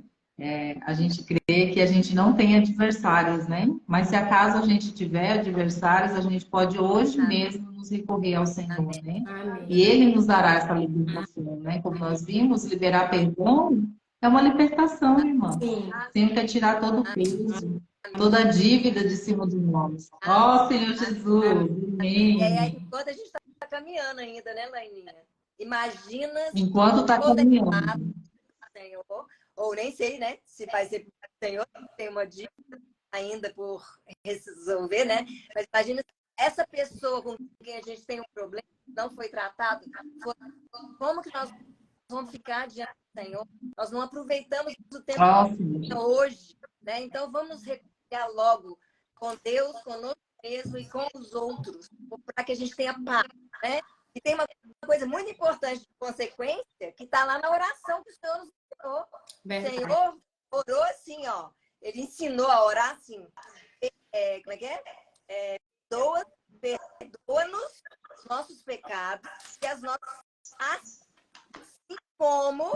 a gente crê que a gente não tem adversários, né? Mas se acaso a gente tiver adversários, a gente pode hoje mesmo nos recorrer ao Senhor, né? Amém. E Ele nos dará essa libertação, né? Como nós vimos, liberar perdão é uma libertação, irmão. Sim. O Senhor quer tirar todo o peso, toda a dívida de cima dos nós. Ó Senhor Jesus, E aí, amém. enquanto a gente está caminhando ainda, né, Laininha? Imagina Enquanto está caminhando. Senhor, ou nem sei, né? Se vai ser Senhor, tem uma dívida ainda por resolver, né? Mas imagina essa pessoa com quem a gente tem um problema, não foi tratado, como que nós vamos ficar diante do Senhor? Nós não aproveitamos o tempo hoje, né? Então vamos reconciliar logo com Deus, conosco mesmo e com os outros, para que a gente tenha paz, né? E tem uma coisa muito importante de consequência que está lá na oração que o Senhor nos ensinou. O Senhor orou assim, ó. Ele ensinou a orar assim. Como é que é? Perdoa-nos os nossos pecados e as nossas, assim como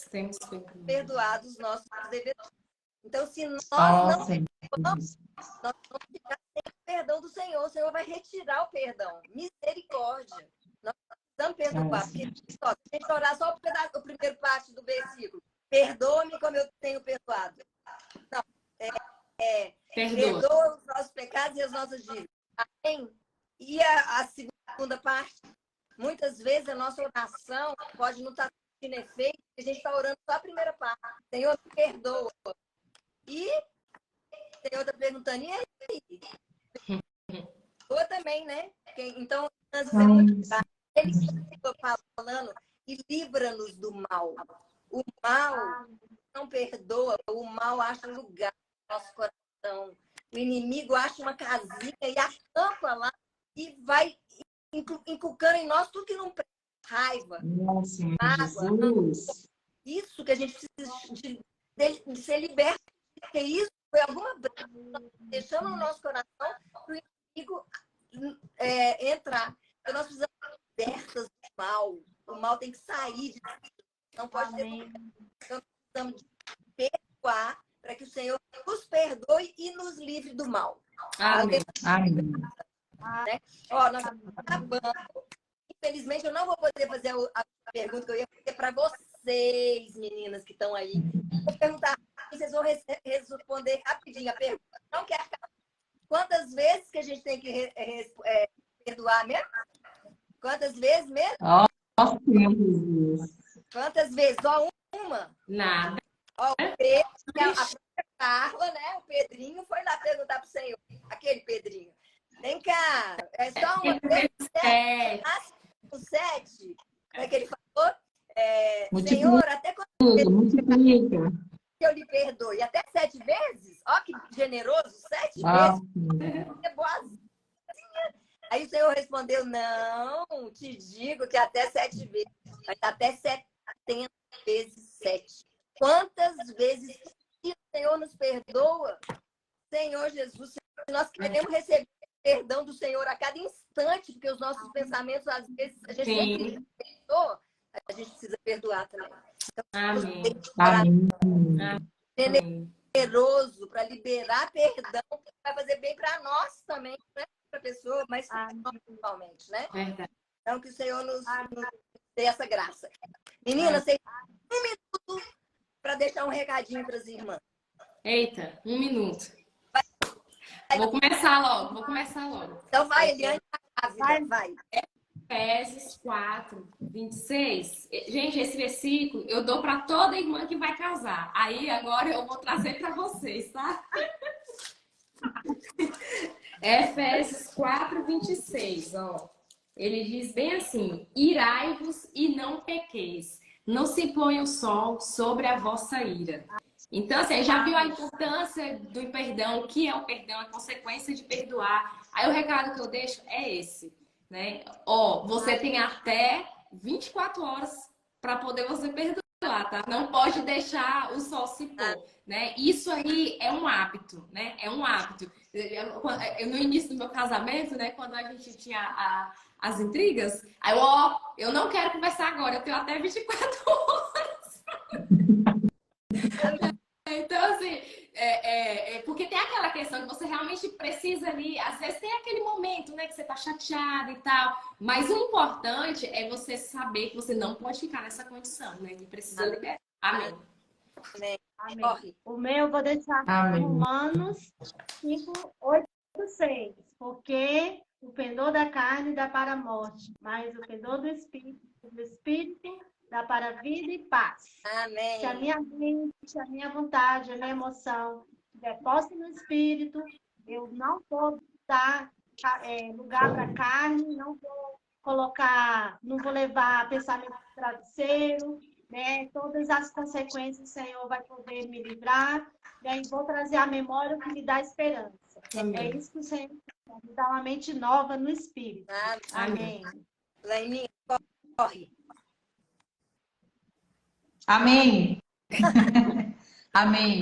temos perdoados os nossos devedores. Então, se nós não perdoamos, nós vamos ficar sem o perdão do Senhor. O Senhor vai retirar o perdão. Misericórdia. Nós precisamos perdoar. Porque se a gente orar só o primeiro parte do versículo, perdoa-me como eu tenho perdoado. Não, perdoa os nossos pecados e as nossas dívidas. Amém? E a segunda parte, muitas vezes a nossa oração pode não estar tendo efeito, a gente está orando só a primeira parte. Senhor, me perdoa. E o Senhor está perguntando, e aí? Perdoa também, né? Então, isso é muito claro. Ele está falando e livra-nos do mal. O mal não perdoa, o mal acha lugar no nosso coração. O inimigo acha uma casinha e acampa lá e vai inculcando em nós tudo que não presta. Raiva, mágoa. Isso que a gente precisa de ser liberto. Porque isso foi alguma brecha que nós deixamos no nosso coração para o inimigo entrar. Então nós precisamos ser libertas do mal. O mal tem que sair de nós. Não pode ter. Então nós precisamos perdoar para que o Senhor nos perdoe e nos livre do mal. Amém. Amém. Né? Ó, nós estamos acabando. Infelizmente, eu não vou poder fazer a pergunta que eu ia fazer para vocês, meninas que estão aí. Vou perguntar, vocês vão responder rapidinho a pergunta. Não quero ficar. Quantas vezes que a gente tem que perdoar mesmo? Quantas vezes mesmo? Ó, Senhor Jesus. Quantas vezes? Só uma? Nada. Ó, a Carla, né? O Pedrinho foi lá perguntar pro Senhor. Aquele Pedrinho. Vem cá, é só uma vez, o 7, como é que ele falou? Senhor, até quando multiplica. eu lhe perdoe? Até 7 vezes? Ó, que generoso, 7 Ah, vezes. É boazinha. Aí o Senhor respondeu, não, te digo que até 7 vezes, mas até 70 vezes 7. Quantas vezes o Senhor nos perdoa? Senhor Jesus, nós queremos receber perdão do Senhor a cada instante, porque os nossos pensamentos, às vezes, a gente sempre perdoa, a gente precisa perdoar também. Então, Amém. generoso para liberar perdão, que vai fazer bem para nós também, né? Para a pessoa, mas principalmente, né? Verdade. Então, que o Senhor nos dê essa graça. Meninas, vocês têm 1 minuto para deixar um recadinho para as irmãs. Eita, 1 minuto. Vou começar logo. Então vai, Eliane, vai. Efésios 4, 26. Gente, esse versículo eu dou para toda irmã que vai casar. Aí agora eu vou trazer para vocês, tá? Efésios 4, 26, ó. Ele diz bem assim: irai-vos e não pequeis. Não se ponha o sol sobre a vossa ira. Então, assim, já viu a importância do perdão, o que é o perdão, a consequência de perdoar. Aí o recado que eu deixo é esse, né? Ó, você tem até 24 horas para poder você perdoar, tá? Não pode deixar o sol se pôr, né? Isso aí é um hábito, né? É um hábito. No início do meu casamento, né, quando a gente tinha as intrigas, aí eu não quero conversar agora, eu tenho até 24 horas. Então, assim, porque tem aquela questão que você realmente precisa ali, às vezes tem aquele momento, né, que você tá chateada e tal, mas o importante é você saber que você não pode ficar nessa condição, né, que precisa liberar. Amém. Amém. O meu eu vou deixar Romanos 5, 8, 6, porque o pendor da carne dá para a morte, mas o pendor do Espírito dá para a vida e paz. Amém. Se a minha mente, a minha vontade, a minha emoção estiver posta no Espírito, eu não vou dar lugar para a carne, não vou levar pensamento de travesseiro, né? Todas as consequências o Senhor vai poder me livrar, né? E vou trazer à memória o que me dá esperança. Amém. É isso que o Senhor me dá uma mente nova no Espírito. Amém. Laininha, corre. amém. Amém.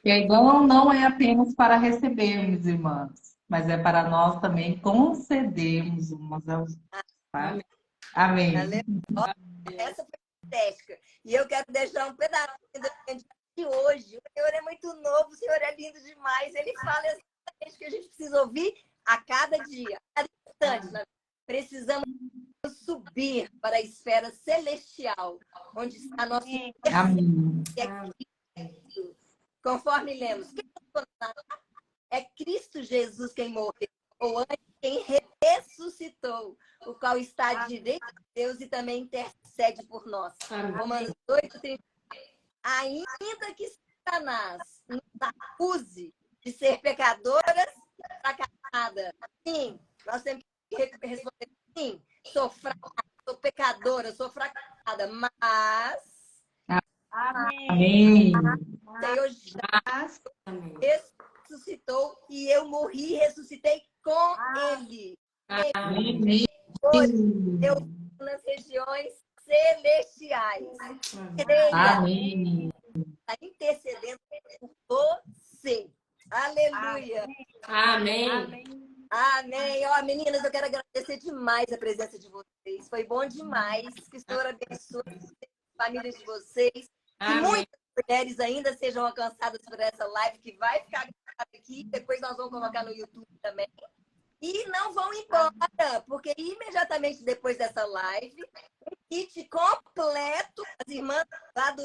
Perdão não é apenas para recebermos, irmãs, mas é para nós também concedermos umas aos outros. Amém. Essa foi fantástica. E eu quero deixar um pedacinho de hoje. O Senhor é muito novo, o Senhor é lindo demais. Ele fala exatamente o que a gente precisa ouvir a cada dia, a cada instante. Né? Precisamos subir para a esfera celestial, onde está nosso Amém. Cristo. Conforme lemos, é Cristo Jesus quem morreu, ou antes quem ressuscitou, o qual está à direita de Deus e também intercede por nós. Romanos 8:30. Ainda que Satanás nos acuse de ser pecadoras, fracassada. Sim, nós temos que responder sim. Sou fraca, sou pecadora, sou fracassada, mas Amém. o Senhor já ressuscitou e eu morri e ressuscitei com Ele. Amém. Eu estou nas regiões celestiais. Creia, Amém. está intercedendo por você. Aleluia. Amém. Amém. Ó, meninas, eu quero agradecer demais a presença de vocês. Foi bom demais. Que o Senhor abençoe a família de vocês. Que muitas mulheres ainda sejam alcançadas por essa live, que vai ficar gravada aqui. Depois nós vamos colocar no YouTube também. E não vão embora, porque imediatamente depois dessa live, um kit completo, as irmãs lá da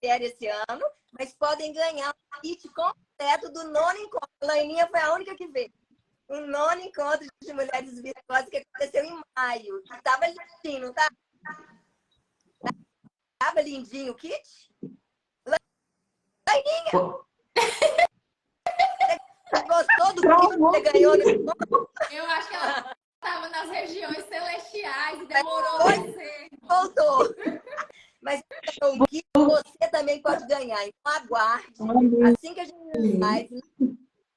esse ano, mas podem ganhar um kit completo do 9º encontro. A Laininha foi a única que veio. O 9º encontro de mulheres virtuosas que aconteceu em maio. Que estava lindinho, não tá? Estava lindinho o kit? Laininha! todo que você ganhou. Eu acho que ela estava nas regiões celestiais e demorou a descer. Voltou. Mas o que você também pode ganhar. Então aguarde. Assim que a gente faz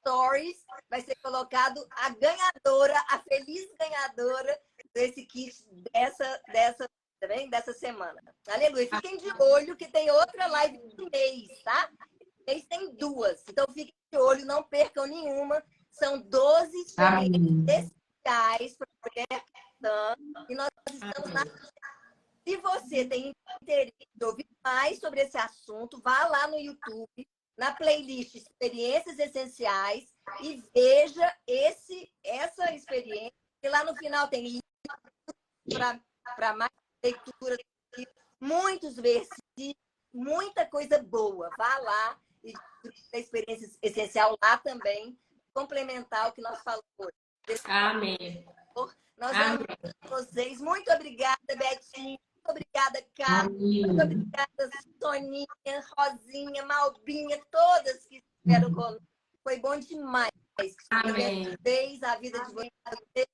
stories, vai ser colocado a ganhadora, a feliz ganhadora desse kit dessa semana. Aleluia. Fiquem de olho que tem outra live do mês, tá? Mês tem 2. Então fiquem de olho, não percam nenhuma. São 12 experiências especiais para mulher cristã. E nós estamos na... Se você tem interesse de ouvir mais sobre esse assunto, vá lá no YouTube, na playlist Experiências Essenciais e veja essa experiência. E lá no final tem link para mais leitura, muitos versículos, muita coisa boa. Vá lá e a experiência essencial lá também, complementar o que nós falamos hoje. Amém. Nós amamos vocês. Muito obrigada, Betinho. Muito obrigada, Carla. Muito obrigada, Soninha, Rosinha, Malbinha, todas que estiveram conosco. Foi bom demais. Amém. A vida de vocês,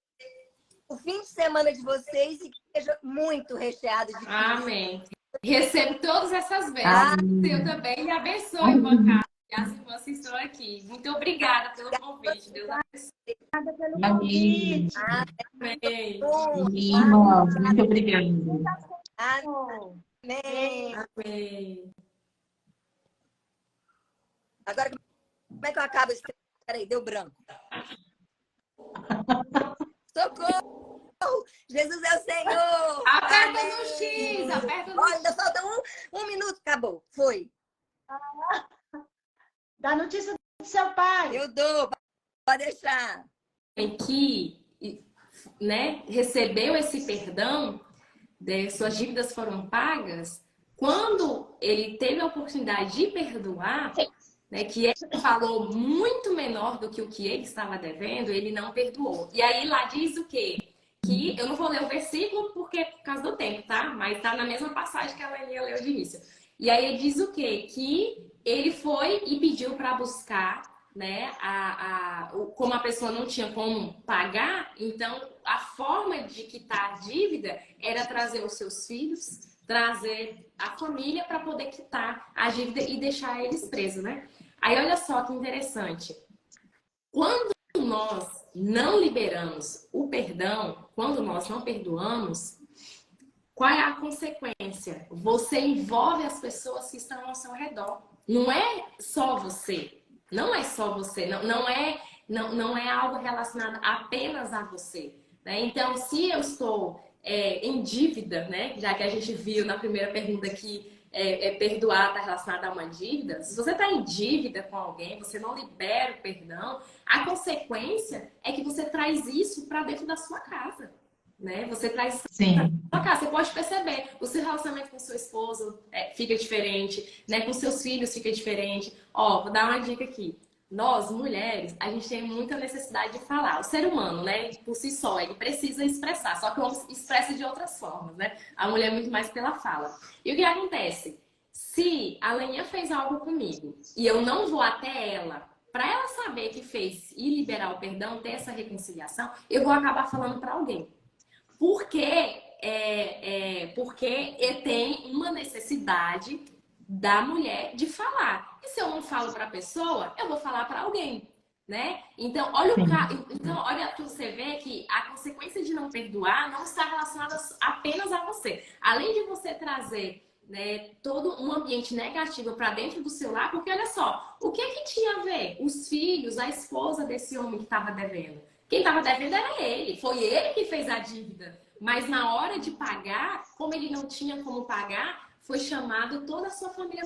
o fim de semana de vocês e que seja muito recheado de Amém. Recebo todas essas bênçãos. Eu também. E abençoe, irmã Carla. E as irmãs que estão aqui. Muito obrigada pelo convite. Deus abençoe. Obrigada pelo convite. Amém. Irmãos, muito obrigada. Amém. Amém. Agora, como é que eu acabo esse... Peraí, deu branco. Socorro! Jesus é o Senhor! Aperta no X, aperta no Olha, X. ainda falta um minuto, acabou. Foi. Dá notícia do seu pai. Eu dou, pode deixar. Em que, né, recebeu esse perdão, suas dívidas foram pagas, quando ele teve a oportunidade de perdoar, né, que ele falou muito menor do que o que ele estava devendo, ele não perdoou. E aí lá diz o quê? Que eu não vou ler o versículo porque é por causa do tempo, tá? Mas tá na mesma passagem que a Leninha leu de início. E aí ele diz o quê? Que ele foi e pediu para buscar, né, como a pessoa não tinha como pagar, então a forma de quitar a dívida era trazer os seus filhos, trazer a família para poder quitar a dívida e deixar eles presos, né? Aí olha só que interessante. Quando nós não liberamos o perdão, quando nós não perdoamos, qual é a consequência? Você envolve as pessoas que estão ao seu redor. Não é só você. Não é só você. Não é algo relacionado apenas a você. Né? Então, se eu estou em dívida, né? Já que a gente viu na primeira pergunta que perdoar está relacionado a uma dívida. Se você está em dívida com alguém, você não libera o perdão, a consequência é que você traz isso para dentro da sua casa. Né? Você traz pra cá, você pode perceber, o seu relacionamento com seu esposo fica diferente, né? Com seus filhos fica diferente. Ó, vou dar uma dica aqui. Nós, mulheres, a gente tem muita necessidade de falar. O ser humano, né, por si só, ele precisa expressar, só que o homem expressa de outras formas, né? A mulher é muito mais pela fala. E o que acontece? Se a Leninha fez algo comigo e eu não vou até ela, para ela saber que fez e liberar o perdão, ter essa reconciliação, eu vou acabar falando para alguém. Porque tem uma necessidade da mulher de falar. E se eu não falo para a pessoa, eu vou falar para alguém, né? Então, olha para você ver que a consequência de não perdoar não está relacionada apenas a você. Além de você trazer, né, todo um ambiente negativo para dentro do seu lar, porque olha só, o que tinha a ver? Os filhos, a esposa desse homem que estava devendo. Quem estava devendo era ele. Foi ele que fez a dívida. Mas na hora de pagar, como ele não tinha como pagar, foi chamado toda a sua família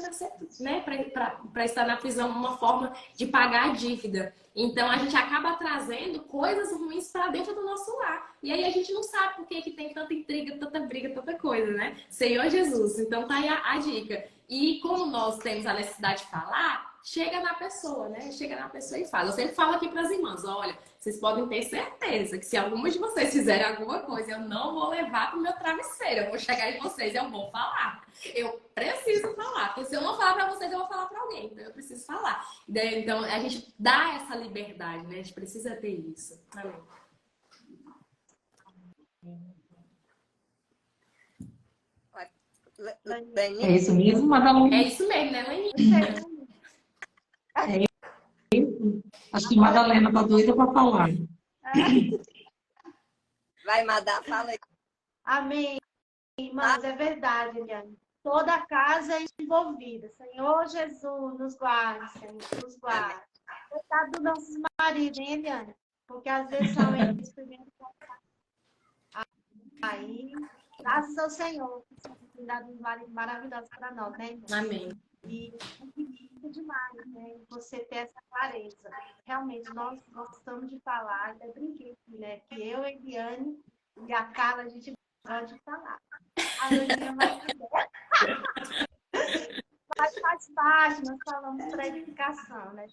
para estar na prisão, uma forma de pagar a dívida. Então a gente acaba trazendo coisas ruins para dentro do nosso lar. E aí a gente não sabe por que tem tanta intriga, tanta briga, tanta coisa, né? Senhor Jesus. Então tá aí a dica. E como nós temos a necessidade de falar, chega na pessoa, né? Chega na pessoa e fala. Eu sempre falo aqui para as irmãs, olha, vocês podem ter certeza que se alguma de vocês fizerem alguma coisa, eu não vou levar pro meu travesseiro. Eu vou chegar em vocês e eu vou falar. Eu preciso falar. Porque se eu não falar para vocês, eu vou falar para alguém. Então eu preciso falar. Então, a gente dá essa liberdade, né? A gente precisa ter isso. Amém. É isso mesmo, Madalena? É isso mesmo, né, Laninha? É isso. Acho que a Madalena tá doida para falar. Vai, Madá, fala aí. Amém, irmãs, é verdade, Eliane. Toda a casa é envolvida. Senhor Jesus, nos guarde, Senhor, nos guarde. Coitado dos nossos maridos, hein, Eliane? Porque às vezes são eles primeiros aí. Graças ao Senhor, que são dados maravilhosos para nós, né, irmãs? Amém. E é muito demais, né? Você ter essa clareza. Realmente, nós gostamos de falar, até brinquei aqui, né? Que eu, a Eliane e a Carla, a gente gosta de falar. A Laninha vai também. Mas faz parte, nós falamos para edificação, né?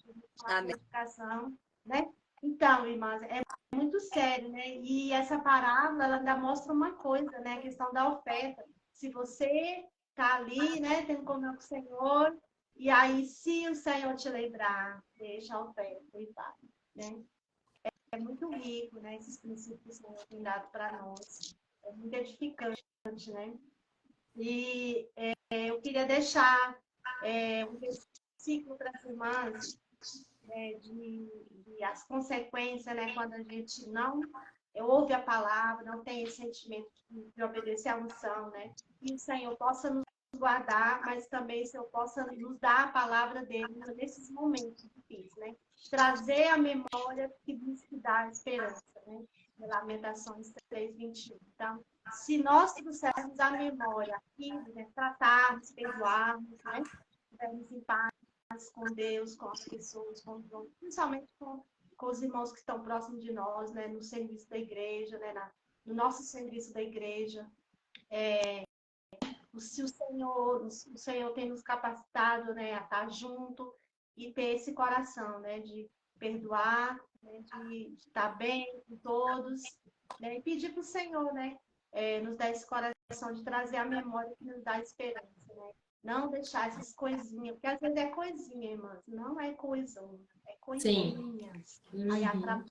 Amém. Edificação, né? Então, irmãs, é muito sério, né? E essa parábola, ela ainda mostra uma coisa, né? A questão da oferta. Se você tá ali, né, tendo comunhão com o Senhor, e aí, se o Senhor te lembrar, deixa a oferta e vai, né? É muito rico, né? Esses princípios que o Senhor tem dado para nós. É muito edificante, né? E eu queria deixar um versículo para as irmãs de as consequências, né? Quando a gente não ouve a palavra, não tem esse sentimento de obedecer à unção, né? Que o Senhor possa nos guardar, mas também o Senhor possa nos dar a palavra dele nesses momentos difíceis, né? Trazer a memória que nos dá esperança, né? Lamentações 3:21. Então, se nós trouxermos a memória aqui, né? Tratarmos, perdoarmos, né? Estivermos em paz com Deus, com as pessoas, principalmente com os irmãos que estão próximos de nós, né? No serviço da igreja, né? No nosso serviço da igreja. Se o Senhor tem nos capacitado, né, a estar junto e ter esse coração, né, de perdoar, né, de estar bem com todos, né, e pedir para o Senhor, né, nos dar esse coração de trazer a memória que nos dá esperança, né? Não deixar essas coisinhas, porque às vezes é coisinha, irmãs, não é coisão, é coisinhas. Aí atrapalha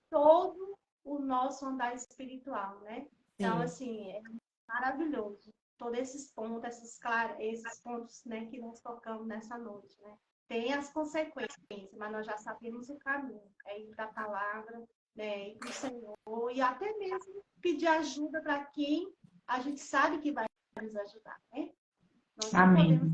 todo o nosso andar espiritual, né? Então, assim, é maravilhoso. Todos esses pontos, né, que nós tocamos nessa noite, né? Tem as consequências, mas nós já sabemos o caminho. É ir da palavra, né, ir para o Senhor e até mesmo pedir ajuda para quem a gente sabe que vai nos ajudar, né? Nós não podemos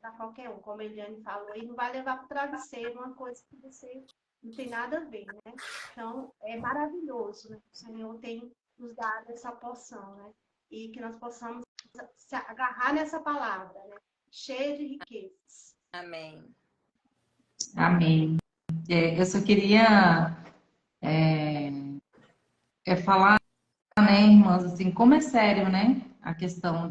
para qualquer um, como a Eliane falou, e não vai levar para o travesseiro uma coisa que você não tem nada a ver, né? Então, é maravilhoso, né? O Senhor tem nos dado essa porção, né? E que nós possamos se agarrar nessa palavra, né? Cheia de riquezas. Amém. Amém. Eu só queria falar, né, irmãs, assim, como é sério, né, a questão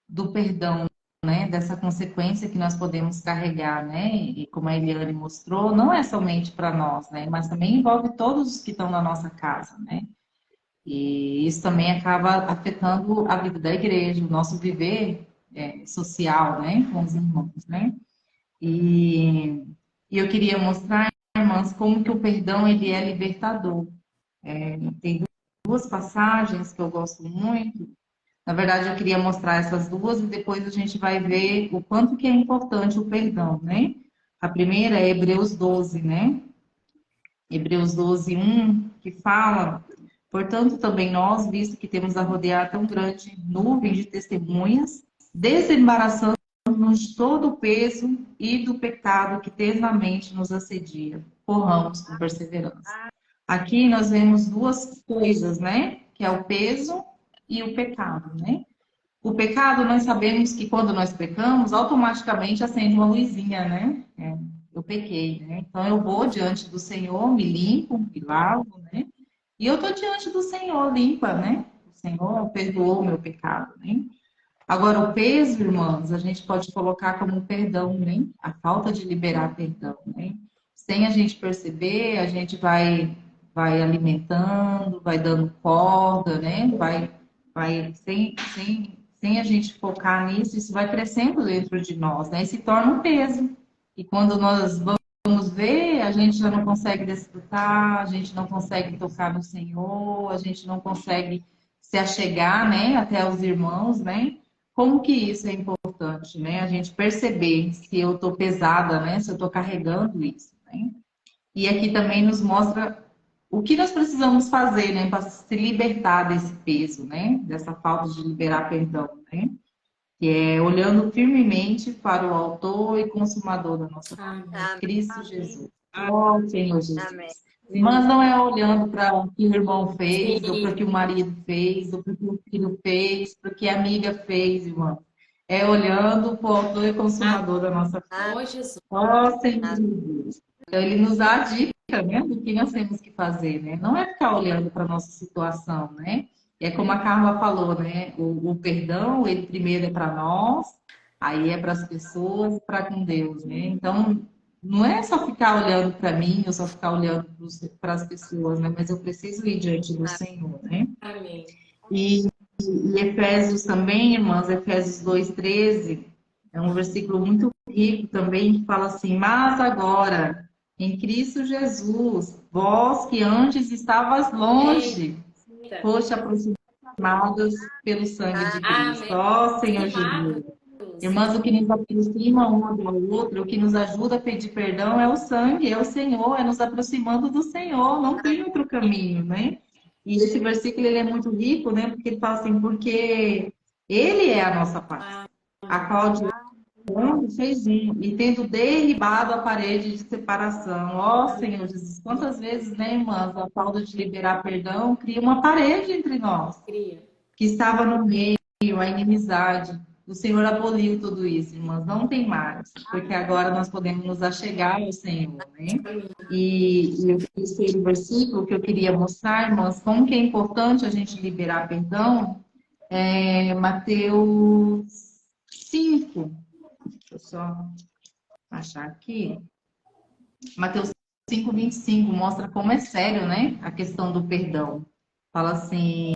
do perdão, né, dessa consequência que nós podemos carregar, né, e como a Eliane mostrou, não é somente para nós, né, mas também envolve todos os que estão na nossa casa, né, e isso também acaba afetando a vida da igreja, o nosso viver social, né, com os irmãos, né, e eu queria mostrar, irmãs, como que o perdão, ele é libertador. Tem duas passagens que eu gosto muito. Na verdade, eu queria mostrar essas duas e depois a gente vai ver o quanto que é importante o perdão, né? A primeira é Hebreus 12, né? Hebreus 12:1, que fala: portanto, também nós, visto que temos a rodear tão grande nuvem de testemunhas, desembaraçando-nos de todo o peso e do pecado que tesamente nos assedia, corramos com perseverança. Aqui nós vemos duas coisas, né? Que é o peso e o pecado, né? O pecado, nós sabemos que quando nós pecamos, automaticamente acende uma luzinha, né? Eu pequei, né? Então eu vou diante do Senhor, me limpo, me lavo, né? E eu tô diante do Senhor, limpa, né? O Senhor perdoou o meu pecado, né? Agora, o peso, irmãos, a gente pode colocar como perdão, né? A falta de liberar perdão, né? Sem a gente perceber, a gente vai alimentando, vai dando corda, né? Sem a gente focar nisso, isso vai crescendo dentro de nós, né? E se torna um peso. E quando nós vamos ver, a gente já não consegue desfrutar, a gente não consegue tocar no Senhor, a gente não consegue se achegar, né, até os irmãos, né? Como que isso é importante, né? A gente perceber se eu estou pesada, né? Se eu estou carregando isso, né? E aqui também nos mostra o que nós precisamos fazer, né, para se libertar desse peso, né? Dessa falta de liberar perdão, né? Que é olhando firmemente para o autor e consumador da nossa fé, Amém. Cristo Jesus. Ó Senhor Jesus. Amém. Mas não é olhando para o que o irmão fez, ou para o Sim. que o marido fez, ou para o que o filho fez, para o que a amiga fez, irmão. É olhando para o autor e consumador da nossa fé. Ô, Jesus. Ó Senhor Jesus. Então, ele nos dá a dica, né, do que nós temos que fazer, né? Não é ficar olhando para a nossa situação, né? É como a Carla falou, né? O perdão, ele primeiro é para nós, aí é para as pessoas, para com Deus, né? Então, não é só ficar olhando para mim, ou só ficar olhando para as pessoas, né? Mas eu preciso ir diante do Senhor, né? Amém. E Efésios também, irmãs, Efésios 2:13, é um versículo muito rico também, que fala assim: mas agora, em Cristo Jesus, vós que antes estavas longe, Eita. foste aproximados pelo sangue de Cristo. Amém. Ó Senhor Jesus. Aproximados. Irmãs, o que nos aproxima uma da outra, o que nos ajuda a pedir perdão é o sangue, é o Senhor, é nos aproximando do Senhor, não tem outro caminho, né? E esse versículo ele é muito rico, né? Porque ele fala assim, porque Ele é a nossa paz, a qual de onde fez um, e tendo derribado a parede de separação. Ó Senhor Jesus, quantas vezes, né, irmãs, a falta de liberar perdão cria uma parede entre nós, Cria. que estava no meio, a inimizade. O Senhor aboliu tudo isso, irmãs, não tem mais, porque agora nós podemos nos achegar ao Senhor, né? E o terceiro versículo que eu queria mostrar, irmãs, como que é importante a gente liberar perdão, é Mateus 5. Deixa eu só achar aqui. Mateus 5:25 mostra como é sério, né? A questão do perdão. Fala assim,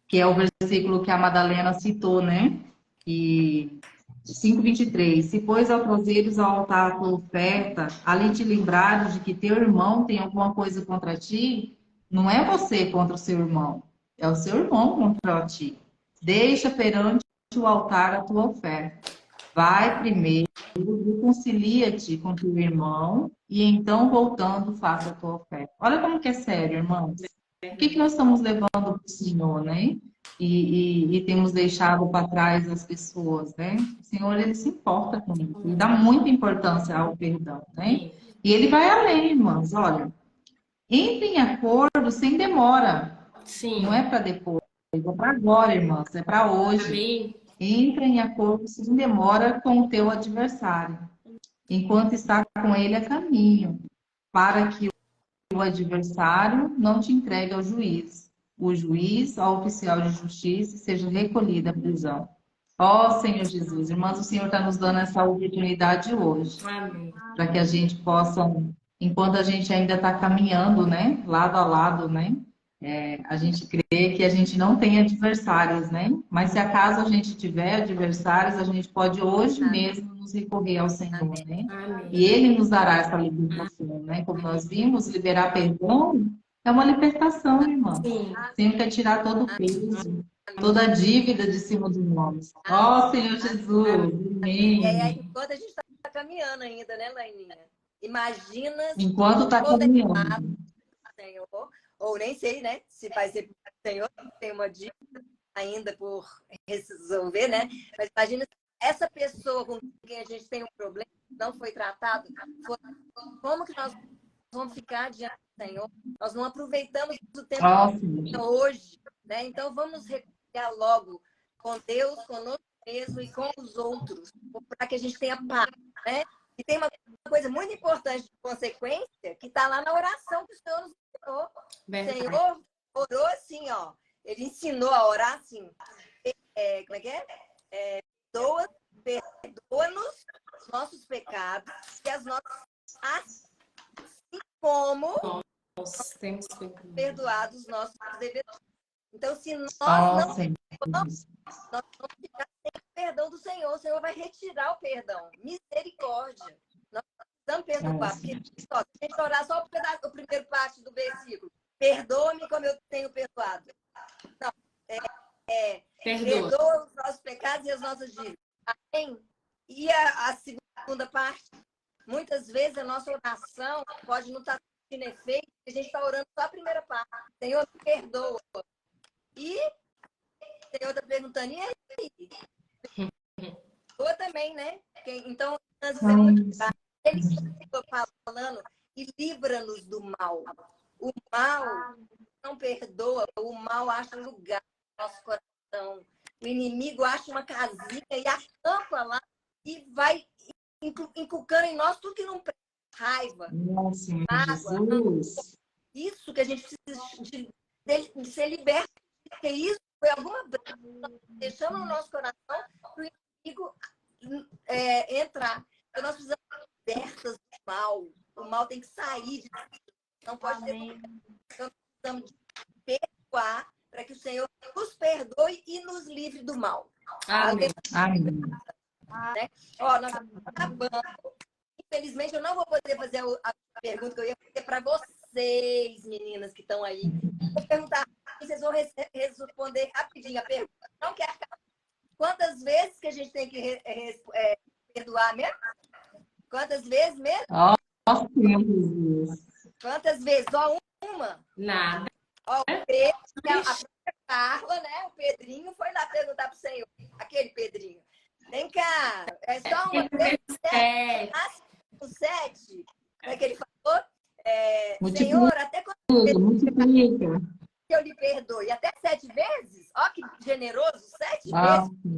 que é o versículo que a Madalena citou, né? E 5:23. Se pois ao trazeres ao altar a tua oferta, ali te lembrares de que teu irmão tem alguma coisa contra ti, não é você contra o seu irmão, é o seu irmão contra ti. Deixa perante o altar a tua oferta. Vai primeiro, reconcilia-te com teu irmão e então, voltando, faça a tua oferta. Olha como que é sério, irmãos. O que nós estamos levando para o Senhor, né? E temos deixado para trás as pessoas, né? O Senhor, ele se importa com isso. Ele dá muita importância ao perdão, né? E ele vai além, irmãos. Olha, entre em acordo sem demora. Sim. Não é para depois, é para agora, irmãos. É para hoje. Amém. Entra em acordo sem demora com o teu adversário, enquanto está com ele a caminho, para que o adversário não te entregue ao juiz, o juiz ao oficial de justiça e seja recolhido à prisão. Ó Senhor Jesus, irmãos, o Senhor está nos dando essa oportunidade hoje, Amém. para que a gente possa, enquanto a gente ainda está caminhando, né, lado a lado, né, a gente crê que a gente não tem adversários, né? Mas se acaso a gente tiver adversários, a gente pode hoje mesmo nos recorrer ao Senhor, né? Amém. E Ele nos dará essa libertação, né? Como nós vimos, liberar perdão é uma libertação, irmão. Sim. O Senhor quer tirar todo o peso, toda a dívida de cima de nós. Ó Senhor Jesus, E aí, amém. enquanto a gente está caminhando ainda, né, Laininha? Imagina se Enquanto está toda caminhando. Senhor, ou nem sei, né? Se vai ser pro Senhor, tem uma dívida ainda por resolver, né? Mas imagina se essa pessoa com quem a gente tem um problema não foi tratado, como que nós vamos ficar diante do Senhor? Nós não aproveitamos o tempo hoje, né? Então vamos reconciliar logo com Deus, conosco mesmo e com os outros, para que a gente tenha paz, né? E tem uma coisa muito importante de consequência que está lá na oração que o Senhor nos ensinou. O Senhor orou assim, ó. Ele ensinou a orar assim. Como é que é? Perdoa-nos os nossos pecados e as nossas assim como Nós temos que perdoados os nossos devedores. Então, se nós não ficar sem o perdão do Senhor, o Senhor vai retirar o perdão. Misericórdia. misericórdia. Nós precisamos perdoar. Porque só, se a gente orar só o primeiro parte do versículo, perdoa-me como eu tenho perdoado. Não, perdoa os nossos pecados e as nossas dívidas. Amém? E a segunda parte, muitas vezes a nossa oração pode não estar tendo efeito, a gente está orando só a primeira parte. Senhor, me perdoa. E o Senhor está perguntando, e aí? Perdoa também, né? Então, isso é muito claro. Ele está falando e livra-nos do mal. O mal não perdoa, o mal acha lugar no nosso coração. O inimigo acha uma casinha e acampa lá e vai inculcando em nós tudo que não presta. Raiva, mágoa. Isso que a gente precisa de ser liberto. Porque isso foi alguma briga que nós deixamos no nosso coração para o inimigo entrar. Então, nós precisamos ser libertas do mal. O mal tem que sair de nós. Não pode ter. Então, nós precisamos perdoar para que o Senhor nos perdoe e nos livre do mal. Amém. Amém. Né? Ó, nós estamos acabando. Infelizmente, eu não vou poder fazer a pergunta que eu ia fazer para vocês, meninas que estão aí. Vou perguntar, vocês vão responder rapidinho a pergunta. Não quero ficar. Quantas vezes que a gente tem que perdoar mesmo? Quantas vezes mesmo? Nossa, Jesus. Quantas vezes? Só uma? Nada. Ó, o Pedro, a própria Carla, né? O Pedrinho foi lá perguntar pro Senhor. Aquele Pedrinho. Vem cá, é só uma vez? O 7, como é que ele falou? Senhor, até quando Multiplica. eu lhe perdoe? Até 7 vezes? Ó, que generoso, 7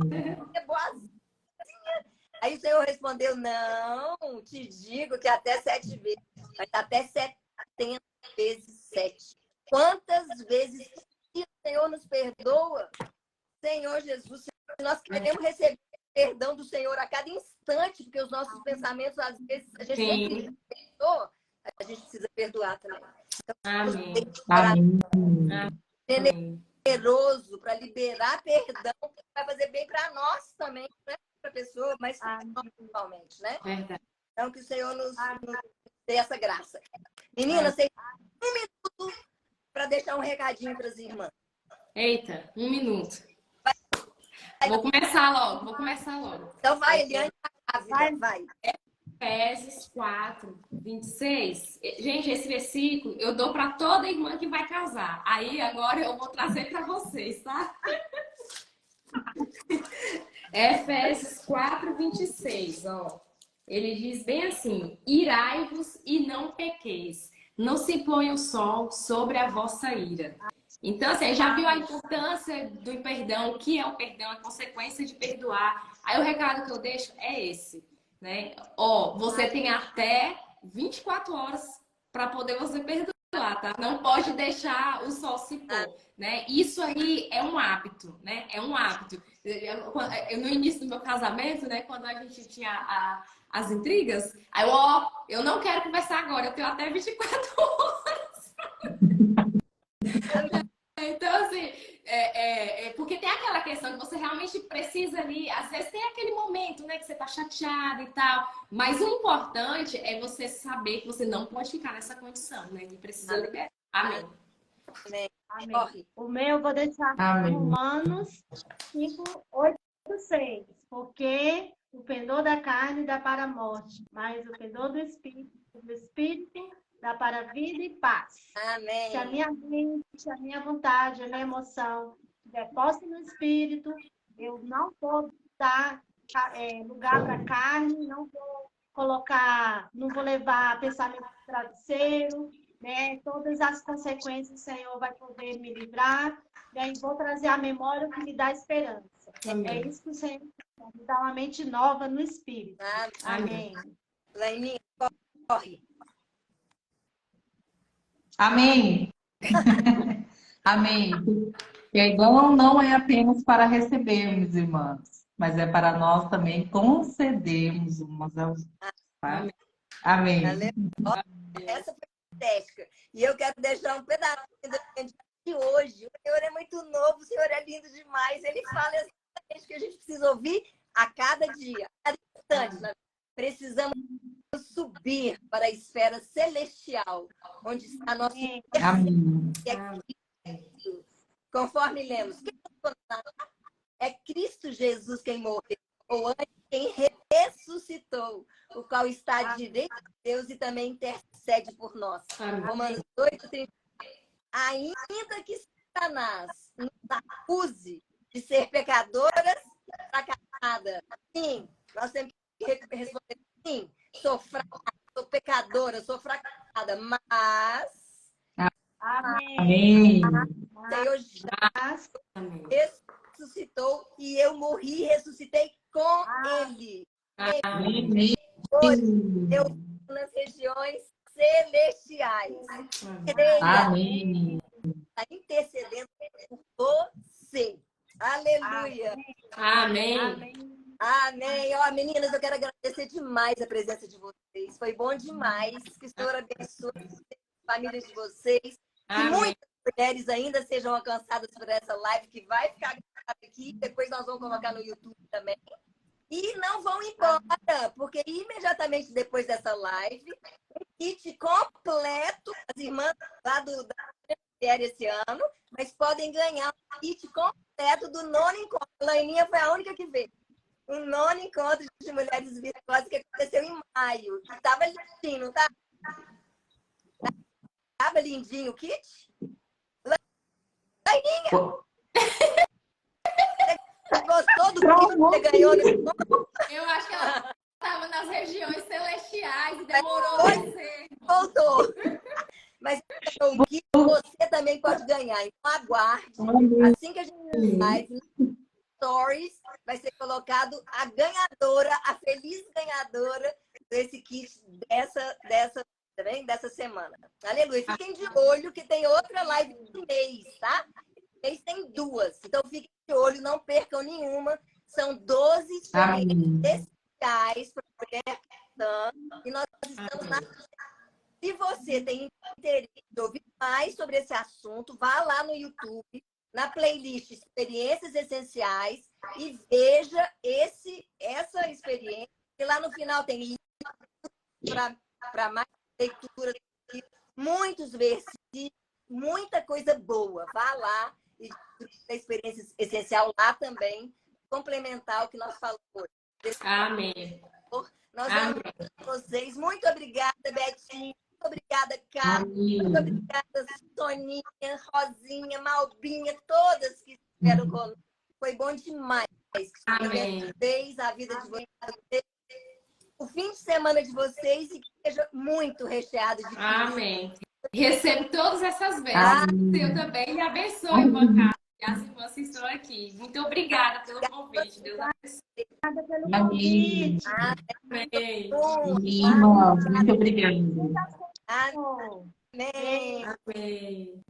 vezes. É boazinha. Aí o Senhor respondeu, não, te digo que até 7 vezes. Mas até 70 vezes 7. Quantas vezes que o Senhor nos perdoa? Senhor Jesus, se nós queremos receber perdão do Senhor a cada instante, porque os nossos pensamentos, às vezes, a gente nem perdoa, a gente precisa perdoar também. Então, Amém. generoso para liberar perdão, que vai fazer bem para nós também, né? Para a pessoa, mas principalmente, né? Verdade. Então, que o Senhor nos dê essa graça. Meninas, tem 1 minuto para deixar um recadinho para as irmãs. Eita, 1 minuto. Vou começar logo. Então vai, Eliane, vai. Efésios 4, 26. Gente, esse versículo eu dou para toda irmã que vai casar. Aí agora eu vou trazer para vocês, tá? Efésios 4, 26, ó. Ele diz bem assim: irai-vos e não pequeis. Não se ponha o sol sobre a vossa ira. Então, assim, já viu a importância do perdão, o que é o perdão, a consequência de perdoar. Aí o recado que eu deixo é esse, né? Ó, você tem até 24 horas para poder você perdoar, tá? Não pode deixar o sol se pôr, né? Isso aí é um hábito, né? É um hábito. No início do meu casamento, né, quando a gente tinha as intrigas, aí eu não quero conversar agora, eu tenho até 24 horas. Então, assim, porque tem aquela questão que você realmente precisa ali, às vezes tem aquele momento, né, que você tá chateada e tal, mas o importante é você saber que você não pode ficar nessa condição, né, que precisa liberar. Amém. Amém. O meu eu vou deixar Romanos 5, 8, 6, porque o pendor da carne dá para a morte, mas o pendor do Espírito dá para a vida e paz. Amém. Se a minha mente, a minha vontade, a minha emoção estiver posta no Espírito, eu não vou dar lugar para a carne, não vou levar pensamento de travesseiro, né? Todas as consequências o Senhor vai poder me livrar, né? E vou trazer à memória o que me dá esperança. Amém. É isso que o Senhor me dá, uma mente nova no Espírito. Amém. Laininha, corre. Amém. Amém. Perdão não é apenas para recebermos, irmãs, mas é para nós também concedermos umas aos outros. Amém. Essa foi estética. E eu quero deixar um pedacinho de hoje. O Senhor é muito novo, o Senhor é lindo demais. Ele fala exatamente o que a gente precisa ouvir a cada dia, a cada instante. precisamos subir para a esfera celestial, onde está nosso Amém. Cristo. Conforme lemos, é Cristo Jesus quem morreu, ou antes quem ressuscitou, o qual está à direita de Deus e também intercede por nós. Romanos 8:30. Ainda que Satanás nos acuse de ser pecadoras e fracassadas, sim, nós temos que responder sim, sou fraca, sou pecadora, sou fracassada, mas Amém. o Senhor já ressuscitou e eu morri e ressuscitei com Ele. Amém. Eu estou nas regiões celestiais. Creia, Amém. está intercedendo por você. Aleluia. Amém. Amém. Ó, meninas, eu quero agradecer demais a presença de vocês. Foi bom demais. Que o Senhor abençoe a família de vocês. Que Amém. muitas mulheres ainda sejam alcançadas por essa live, que vai ficar gravada aqui. Depois nós vamos colocar no YouTube também. E não vão embora, porque imediatamente depois dessa live, um kit completo, as irmãs lá da série esse ano, mas podem ganhar um kit completo do nono encontro. A Laininha foi a única que veio. Um nono encontro de mulheres virtuosas que aconteceu em maio. E tava lindinho, não tá? Tava lindinho o kit? Laininha! Você gostou do kit que você ganhou no encontro? Eu acho que ela estava nas regiões celestiais e demorou a ser. Voltou. Mas o que você também pode ganhar. Então aguarde. Assim que a gente live, stories, vai ser colocado a ganhadora, a feliz ganhadora desse kit dessa semana. Aleluia. Fiquem de olho que tem outra live do mês, tá? Mês tem duas. Então fiquem de olho, não percam nenhuma. São 12 experiências especiais para mulher cristã. E nós estamos na... Se você tem interesse de ouvir mais sobre esse assunto, vá lá no YouTube, na playlist Experiências Essenciais e veja essa experiência. E lá no final tem link para mais leitura, muitos versículos, muita coisa boa. Vá lá e a experiência essencial lá também, complementar o que nós falamos hoje. Amém. Nós vamos vocês. Muito obrigada, Betinho. Muito obrigada, Carlos. Muito obrigada, Soninha, Rosinha, Malbinha, todas que estiveram conosco. Foi bom demais. Amém. Fez a vida de vocês, o fim de semana de vocês e que seja muito recheado de Cristo. Amém. Recebo todas essas bênçãos. Eu também me abençoe, irmã Carla. E as irmãs que estão aqui. Muito obrigada pelo convite. Deus abençoe. Obrigada pelo Amém. convite. Amém. Irmãos, muito obrigada. Amém. Amém.